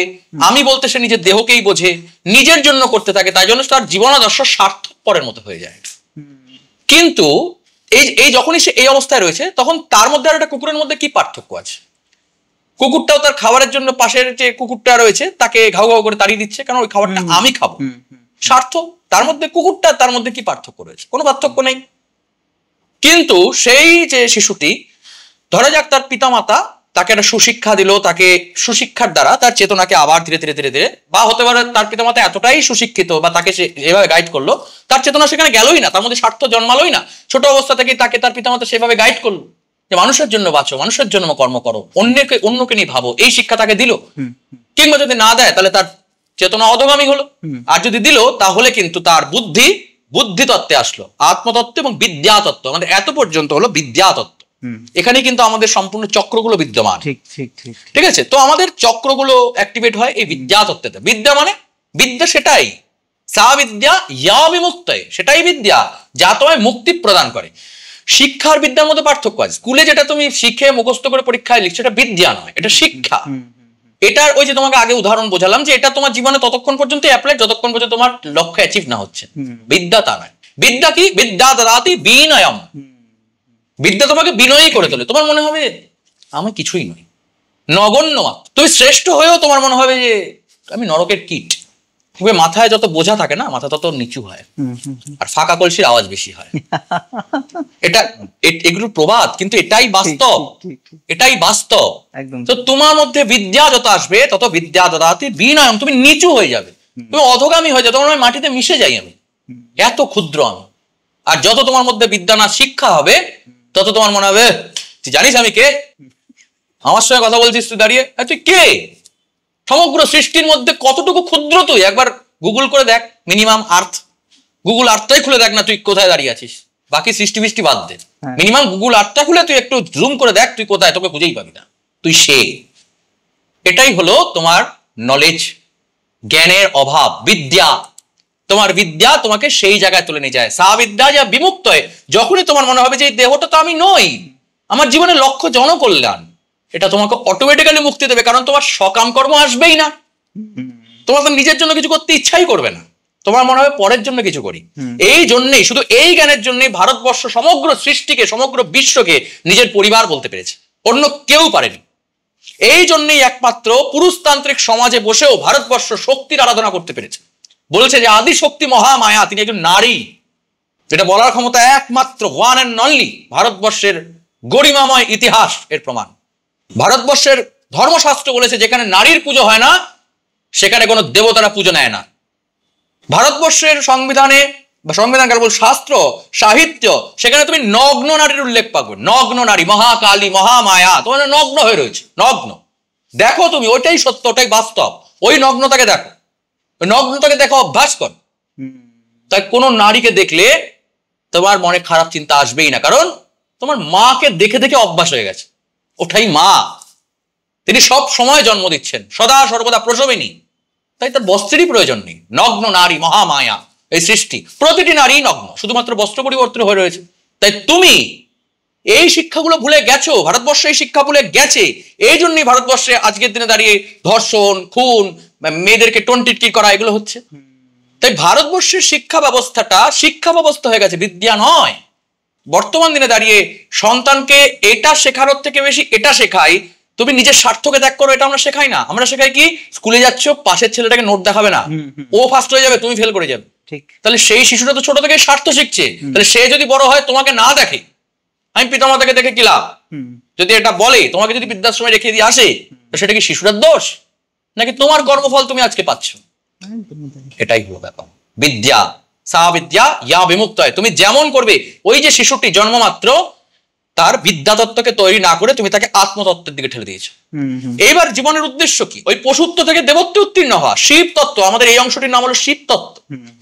আমি বলতে সে নিজের দেহকেই বোঝে, নিজের জন্য করতে থাকে, তাই জন্য তার জীবনাদর্শ স্বার্থপরের মতো হয়ে যায়। কিন্তু এই যখনই সে এই অবস্থায় রয়েছে, তখন তার মধ্যে আর একটা কুকুরের মধ্যে কি পার্থক্য আছে? কুকুরটাও তার খাবারের জন্য পাশের যে কুকুরটা রয়েছে তাকে ঘাউ ঘাউ করে তাড়িয়ে দিচ্ছে, কারণ ওই খাবারটা আমি খাবো, স্বার্থ। তার মধ্যে কুকুরটা, তার মধ্যে কি পার্থক্য রয়েছে? কোনো পার্থক্য নেই। কিন্তু সেই যে শিশুটি, ধরা যাক তার পিতামাতা তাকে একটা সুশিক্ষা দিল, তাকে সুশিক্ষার দ্বারা তার চেতনাকে আবার ধীরে ধীরে ধীরে ধীরে, বা হতে পারে তার পিতামাতা এতটাই সুশিক্ষিত বা তাকে সে যেভাবে গাইড করলো, তার চেতনা সেখানে গেলই না, তার মধ্যে স্বার্থ জন্মালোই না। ছোট অবস্থা থেকে তাকে তার পিতামাতা সেভাবে গাইড করলো যে মানুষের জন্য বাঁচো, মানুষের জন্য কর্ম করো, অন্যকে নিয়ে ভাবো, এই শিক্ষা তাকে দিল। কিংবা যদি না দেয়, তাহলে তার চেতনা অধোগামী হলো। আর যদি দিল, তাহলে কিন্তু তার বুদ্ধিতত্ত্বে আসলো, আত্মতত্ত্ব এবং বিদ্যাতত্ত্ব, আমাদের এত পর্যন্ত হলো বিদ্যাতত্ত্ব। এখানে কিন্তু আমাদের সম্পূর্ণ চক্রগুলো বিদ্যমান। ঠিক আছে, তো আমাদের চক্রগুলো অ্যাক্টিভেট হয় এই বিদ্যাতত্ত্বতে। বিদ্যা মানে বিদ্যা সেটাই, সা বিদ্যা ইয়া বিমুক্তয়ে, সেটাই বিদ্যা যা তোমায় মুক্তি প্রদান করে। শিক্ষার বিদ্যার মধ্যে পার্থক্য আছে। স্কুলে যেটা তুমি শিখে মুখস্থ করে পরীক্ষায় লিখছো, এটা বিদ্যা নয়, এটা শিক্ষা। এটার ওই যে তোমাকে আগে উদাহরণ বোঝালাম যে এটা তোমার জীবনে ততক্ষণ পর্যন্ত অ্যাপ্লাই যতক্ষণ পর্যন্ত তোমার লক্ষ্য অ্যাচিভ না হচ্ছে। বিদ্যা তা নয়। বিদ্যা কি? বিদ্যা দদাতি বিনয়ম। বিদ্যা তোমাকে বিনয়ী করে তোলে। তোমার মনে হবে আমি কিছুই নই, নগণ্য মাত্র। তুমি শ্রেষ্ঠ হয়েও তোমার মনে হবে যে আমি নরকের কীট। মাথায় যত বোঝা থাকে না, মাথা তত নিচু হয়, আর ফাঁকা কলসির আওয়াজ বেশি হয়। এটা এগুলোর প্রবাদ, কিন্তু এটাই বাস্তব, এটাই বাস্তব। তো তোমার মধ্যে বিদ্যা যত আসবে, তত বিদ্যা দদাতি বিনয়ম, তুমি নিচু হয়ে যাবে, তুমি অধোগামী হয়ে যাবে। তখন আমি মাটিতে মিশে যাই, আমি এত ক্ষুদ্র আমি। আর যত তোমার মধ্যে বিদ্যা না শিক্ষা হবে, তত তোমার মনে হবে তুই জানিস আমি কে? আমার সঙ্গে কথা বলছিস তুই দাঁড়িয়ে, তুই কে? সমগ্র সৃষ্টির মধ্যে কতটুকু ক্ষুদ্র তুই একবার গুগল করে দেখ। মিনিমাম আর্থ, গুগল আর্থটাই খুলে দেখ না, তুই কোথায় দাঁড়িয়ে আছিস। বাকি সৃষ্টি বৃষ্টি বাদ দে, মিনিমাম গুগল আর্থটা খুলে তুই একটু জুম করে দেখ, তুই কোথায়, তোকে খুঁজেই পাবি না, তুই সে। এটাই হলো তোমার নলেজ, জ্ঞানের অভাব, বিদ্যা। তোমার বিদ্যা তোমাকে সেই জায়গায় তুলে নিয়ে যায়। সা বিদ্যা যা বিমুক্ত হয়, যখনই তোমার মনে হবে যে এই দেহটা তো আমি নই, আমার জীবনের লক্ষ্য জনকল্যাণ, এটা তোমাকে অটোমেটিক্যালি মুক্তি দেবে, কারণ তোমার সকাম কর্ম আসবেই না, তোমার তো নিজের জন্য কিছু করতে ইচ্ছাই করবে না, তোমার মনে হবে পরের জন্য কিছু করি। এই জন্যই, শুধু এই জ্ঞানের জন্যই ভারতবর্ষ সমগ্র সৃষ্টিকে, সমগ্র বিশ্বকে নিজের পরিবার বলতে পেরেছে, অন্য কেউ পারেনি। এই জন্যই একমাত্র পুরুষতান্ত্রিক সমাজে বসেও ভারতবর্ষ শক্তির আরাধনা করতে পেরেছে। বলছে যে আদি শক্তি মহামায়া, তিনি একজন নারী, যেটা বলার ক্ষমতা একমাত্র ওয়ান অ্যান্ড অনলি ভারতবর্ষের গরিমাময় ইতিহাস এর প্রমাণ। ভারতবর্ষের ধর্মশাস্ত্র বলেছে যেখানে নারীর পুজো হয় না সেখানে কোনো দেবতারা পুজো নেয় না। ভারতবর্ষের সংবিধানে বা সংবিধান কেবল শাস্ত্র সাহিত্য, সেখানে তুমি নগ্ন নারীর উল্লেখ পাবে। নগ্ন নারী, মহাকালী মহামায়া তোমার নগ্ন হয়ে রয়েছে, নগ্ন। দেখো তুমি, ওইটাই সত্য, ওটাই বাস্তব। ওই নগ্নতাকে দেখো, ওই নগ্নতাকে দেখো, অভ্যাস কর। তাই কোনো নারীকে দেখলে তোমার মনে খারাপ চিন্তা আসবেই না, কারণ তোমার মাকে দেখে দেখে অভ্যাস হয়ে গেছে। ওটাই মা, তিনি সব সময় জন্ম দিচ্ছেন, সদা সর্বদা প্রসবিনী, তাই তার বস্ত্রেরই প্রয়োজন নেই। নগ্ন নারী মহামায়া, এই সৃষ্টি প্রতিটি নারী নগ্ন, শুধুমাত্র বস্ত্র পরিবর্তন হয়ে রয়েছে। তাই তুমি এই শিক্ষাগুলো ভুলে গেছো, ভারতবর্ষ এই শিক্ষা ভুলে গেছে। এই জন্যই ভারতবর্ষে আজকের দিনে দাঁড়িয়ে ধর্ষণ, খুন, মেয়েদেরকে টোনটিটকি করা, এগুলো হচ্ছে। তাই ভারতবর্ষের শিক্ষা ব্যবস্থাটা শিক্ষা ব্যবস্থা হয়ে গেছে, বিদ্যা নয়। বর্তমান দিনে দাঁড়িয়ে সন্তানকে এটা শেখানোর থেকে বেশি এটা শেখাই তুমি নিজের স্বার্থকে ত্যাগ করো, এটা আমরা শেখাই না। আমরা শেখাই কি, স্কুলে যাচ্ছ, পাশের ছেলেটাকে নোট দেখাবে না, ও ফার্স্ট হয়ে যাবে, তুমি ফেল করে যাবে। ঠিক, তাহলে সেই শিশুটা তো ছোট থেকে স্বার্থ শিখছে। তাহলে সে যদি বড় হয় তোমাকে না দেখে, আমি পিতামাতাকে দেখে কি লাভ? যদি এটা বলে, তোমাকে যদি বৃদ্ধাশ্রমে রেখে দিয়ে আসে, সেটা কি শিশুটার দোষ নাকি তোমার কর্মফল তুমি আজকে পাচ্ছ? এটাই হলো ব্যাপার। বিদ্যা সা বিদ্যা ইয়া বিমুক্ত হয়। তুমি যেমন করবে, ওই যে শিশুটি জন্মমাত্র, তার বিদ্যাতত্ত্বকে তৈরি না করে তুমি তাকে আত্মতত্ত্বের দিকে ঠেলে দিয়েছো। এইবার জীবনের উদ্দেশ্য কি? ওই পশুত্ব থেকে দেবত্বে উত্তীর্ণ হওয়া। শিব তত্ত্ব, আমাদের এই অংশটির নাম হলো শিব তত্ত্ব।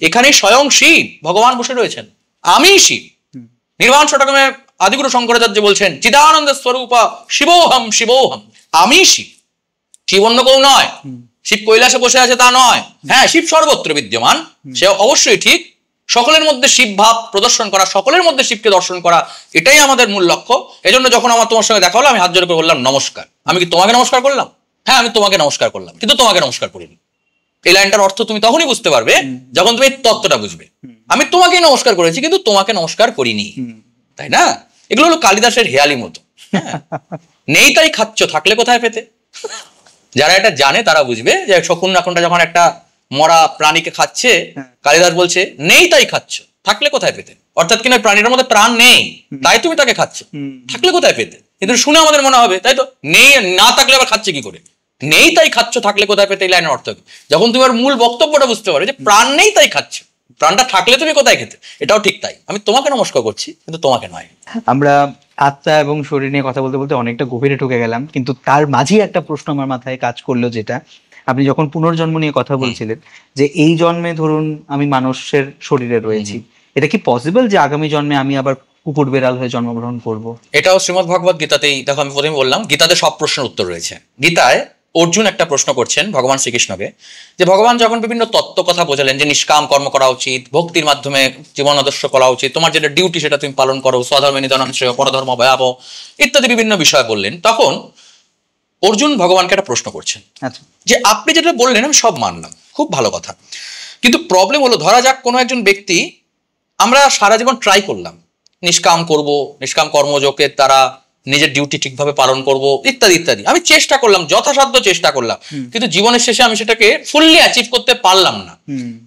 এখানে স্বয়ং শিব ভগবান বসে রয়েছেন, আমি শিব। নির্বাণ ষটকমে আদিগুরু শঙ্করাচার্য বলছেন, চিদানন্দ স্বরূপা শিবোহম শিবোহম, আমি শিব। শিব অন্য কেউ নয়। শিব কৈলাসে বসে আছে তা নয়। হ্যাঁ, শিব সর্বত্র বিদ্যমান, সে অবশ্যই ঠিক। সকলের মধ্যে শিব ভাব প্রদর্শন করা, সকলের মধ্যে শিবকে দর্শন করা, এটাই আমাদের মূল লক্ষ্য। এজন্য যখন আমার তোমার সঙ্গে দেখা হলো, আমি হাত জোড় করে বললাম নমস্কার। আমি কি তোমাকে নমস্কার করলাম? হ্যাঁ, আমি তোমাকে নমস্কার করলাম, কিন্তু তোমাকে নমস্কার করিনি। এই লাইনটার অর্থ তুমি তখনই বুঝতে পারবে যখন তুমি এই তত্ত্বটা বুঝবে। আমি তোমাকেই নমস্কার করেছি, কিন্তু তোমাকে নমস্কার করিনি, তাই না? এগুলো হলো কালিদাসের হেয়ালি মতো। নেই তাই খাচ্ছ, থাকলে কোথায় পেতে? যারা এটা জানে তারা বুঝবে যে শকুন নাখনটা যখন একটা মরা প্রাণীকে খাচ্ছে, কালিদাস বলছে নেই তাই খাচ্ছ, থাকলে কোথায় পেতে। অর্থাৎ কিনা প্রাণীর মধ্যে প্রাণ নেই, তাই তুমি তাকে খাচ্ছ, থাকলে কোথায় পেতে। কিন্তু শুনে আমাদের মনে হবে তাই তো, নেই না থাকলে আবার খাচ্ছে কি করে? নেই তাই খাচ্ছ, থাকলে কোথায় পেতে, এই লাইনের অর্থ কি? যখন তুমি মূল বক্তব্যটা বুঝতে পারো যে প্রাণ নেই তাই খাচ্ছ, প্রাণটা থাকলে তুমি কোথায় খেতে, এটাও ঠিক তাই। আমি তোমাকে নমস্কার করছি, কিন্তু তোমাকে নয়। আমরা আত্মা এবং শরীর নিয়ে কথা বলতে বলতে অনেকটা গভীরে ঢুকে গেলাম, কিন্তু তার মাঝেই একটা প্রশ্ন আমার মাথায় কাজ করলো, যেটা আপনি যখন পুনর্জন্ম নিয়ে কথা বলছিলেন, যে এই জন্মে ধরুন আমি মানুষের শরীরে রয়েছি, এটা কি পসিবল যে আগামী জন্মে আমি আবার কুকুর বেড়াল হয়ে জন্মগ্রহণ করব? এটাও শ্রীমদ্ ভগবত গীতাতেই, দেখো আমি প্রথমে বললাম গীতাতে সব প্রশ্নের উত্তর রয়েছে। গীতায় অর্জুন একটা প্রশ্ন করছেন ভগবান শ্রীকৃষ্ণকে, যে ভগবান যখন বিভিন্ন তত্ত্ব কথা বোঝালেন যে নিষ্কাম কর্ম করা উচিত, ভক্তির মাধ্যমে জীবন আদর্শ করা উচিত, তোমার যেটা ডিউটি সেটা তুমি পালন করো, স্বধর্মে নিধনং শ্রেয় পরধর্ম ভয়াবহ ইত্যাদি বিভিন্ন বিষয় বললেন, তখন অর্জুন ভগবানকে একটা প্রশ্ন করছেন যে আপনি যেটা বললেন আমি সব মানলাম, খুব ভালো কথা, কিন্তু প্রবলেম হলো, ধরা যাক কোনো একজন ব্যক্তি, আমরা সারা জীবন ট্রাই করলাম নিষ্কাম করব, নিষ্কাম কর্মযোগের দ্বারা নিজের ডিউটি ঠিকভাবে পালন করব ইত্যাদি ইত্যাদি, আমি চেষ্টা করলাম, যথাসাধ্য চেষ্টা করলাম, কিন্তু জীবনের শেষে আমি সেটাকে ফুললি অ্যাচিভ করতে পারলাম না।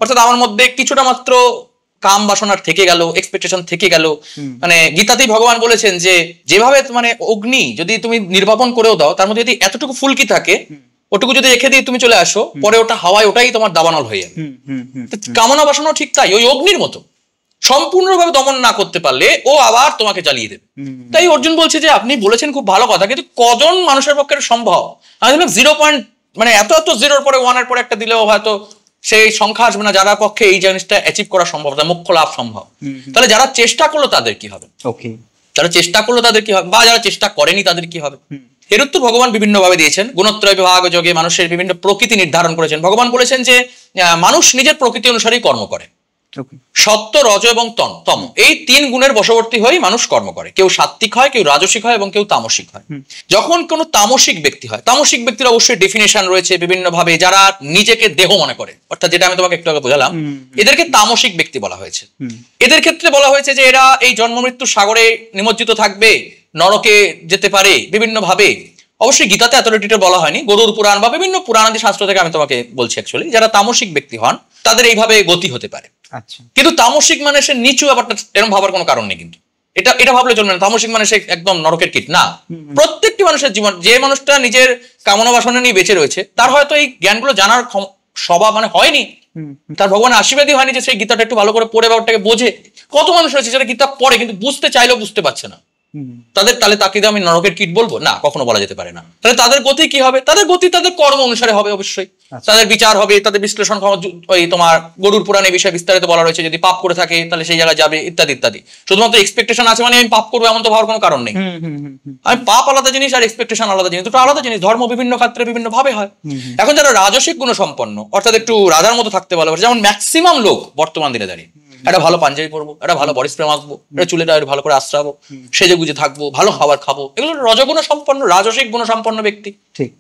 অর্থাৎ আমার মধ্যে কিছুটা মাত্র কাম বাসনার থেকে গেল, এক্সপেকটেশন থেকে গেল। মানে গীতাতেই ভগবান বলেছেন যে যেভাবে মানে অগ্নি যদি তুমি নির্বাপন করেও দাও, তার মধ্যে যদি এতটুকু ফুলকি থাকে, ওটুকু যদি রেখে দিয়ে তুমি চলে আসো, পরে ওটা হাওয়ায় ওটাই তোমার দাবানল হয়ে যাবে। কামনা বাসনাও ঠিক তাই, ওই অগ্নির মতো সম্পূর্ণভাবে দমন না করতে পারলে ও আবার তোমাকে জ্বালিয়ে দেবে। তাই অর্জুন বলছে যে আপনি বলেছেন খুব ভালো কথা, কিন্তু কজন মানুষের পক্ষে সম্ভব? আমি বললাম 0. মানে এত জিরোর পরে 1 এর পরে একটা দিলেও হয়তো সেই সংখ্যা আসবে না যারা পক্ষে এই জিনিসটা অ্যাচিভ করা সম্ভব, মুখ্য লাভ সম্ভব। তাহলে যারা চেষ্টা করলো তাদের কি হবে? যারা চেষ্টা করলো তাদের কি হবে, বা যারা চেষ্টা করেনি তাদের কি হবে? এর উত্তর ভগবান বিভিন্ন ভাবে দিয়েছেন। গুণত্রয় বিভাগ যোগে মানুষের বিভিন্ন প্রকৃতি নির্ধারণ করেছেন। ভগবান বলেছেন যে মানুষ নিজের প্রকৃতি অনুসারেই কর্ম করে। সত্য, রজ এবং তম এই 3 গুণের বশবর্তী হয়ে মানুষ কর্ম করে। কেউ সাত্ত্বিক হয়, কেউ রাজসিক হয় এবং কেউ তামসিক হয়। যখন কোনো তামসিক ব্যক্তি হয়, তামসিক ব্যক্তির অবশ্যই ডেফিনেশন রয়েছে বিভিন্ন ভাবে, যারা নিজেকে দেহ মনে করে, অর্থাৎ যেটা আমি তোমাকে একটু আগে বোঝালাম, এদেরকে তামসিক ব্যক্তি বলা হয়েছে। এদের ক্ষেত্রে বলা হয়েছে যে এরা এই জন্ম মৃত্যুর সাগরে নিমজ্জিত থাকবে, নরকে যেতে পারে বিভিন্ন ভাবে। অবশ্যই গীতাতে এতটা ডিটেল বলা হয়নি, গরুর পুরাণ বা বিভিন্ন পুরাণাদি শাস্ত্র থেকে আমি তোমাকে বলছি। অ্যাকচুয়ালি যারা তামসিক ব্যক্তি হন তাদের এইভাবে গতি হতে পারে। আচ্ছা, কিন্তু তামসিক মানে সে নিচু ব্যাপারটা এরকম ভাবার কোনো কারণ নেই। কিন্তু এটা ভাবলে চলবে না তামসিক মানে সে একদম নরকের কীট না। প্রত্যেকটি মানুষের জীবন, যে মানুষটা নিজের কামনা বাসনা নিয়ে বেঁচে রয়েছে, তার হয়তো এই জ্ঞানগুলো জানার স্বভাব মানে হয়নি, তার ভগবানের আশীর্বাদই হয়নি যে সেই গীতাটা একটু ভালো করে পড়ে ব্যাপারটাকে বোঝে। কত মানুষ রয়েছে যারা গীতা পড়ে কিন্তু বুঝতে চাইলেও বুঝতে পারছে না। তাহলে তাকে আমি নরকের কীট বলবো না, কখনো বলা যেতে পারে না। তাহলে তাদের গতি কি হবে? তাদের গতি তাদের কর্ম অনুসারে হবে। অবশ্যই তাদের বিচার হবে, তাদের বিশ্লেষণ। ওই তোমার গরুর পুরাণে বিষয়ে বিস্তারিত বলা রয়েছে, যদি পাপ করে থাকে তাহলে সেই জায়গায় যাবে, ইত্যাদি ইত্যাদি। শুধুমাত্র এক্সপেকটেশন আছে মানে আমি পাপ করবো এমন তো ভাবার কোনো কারণ নেই। আমি পাপ আলাদা জিনিস আর এক্সপেকটেশন আলাদা জিনিস, দুটো আলাদা জিনিস। ধর্ম বিভিন্ন ক্ষেত্রে বিভিন্ন ভাবে হয়। এখন যারা রাজসিক গুণ সম্পন্ন, অর্থাৎ একটু রাজার মতো থাকতে ভালোবাসে, যেমন ম্যাক্সিমাম লোক বর্তমান দিনে দাঁড়িয়ে, একটা ভালো পাঞ্জাবি পরবো, একটা ভালো বডি স্প্রে মাখবো, একটা চুলেটা ভালো করে আশ্রাবো, সেজে গুজে থাকবো, ভালো খাবার খাবো, এগুলো রজগুণ সম্পন্ন, রাজসিক গুণ সম্পন্ন ব্যক্তি। ঠিক।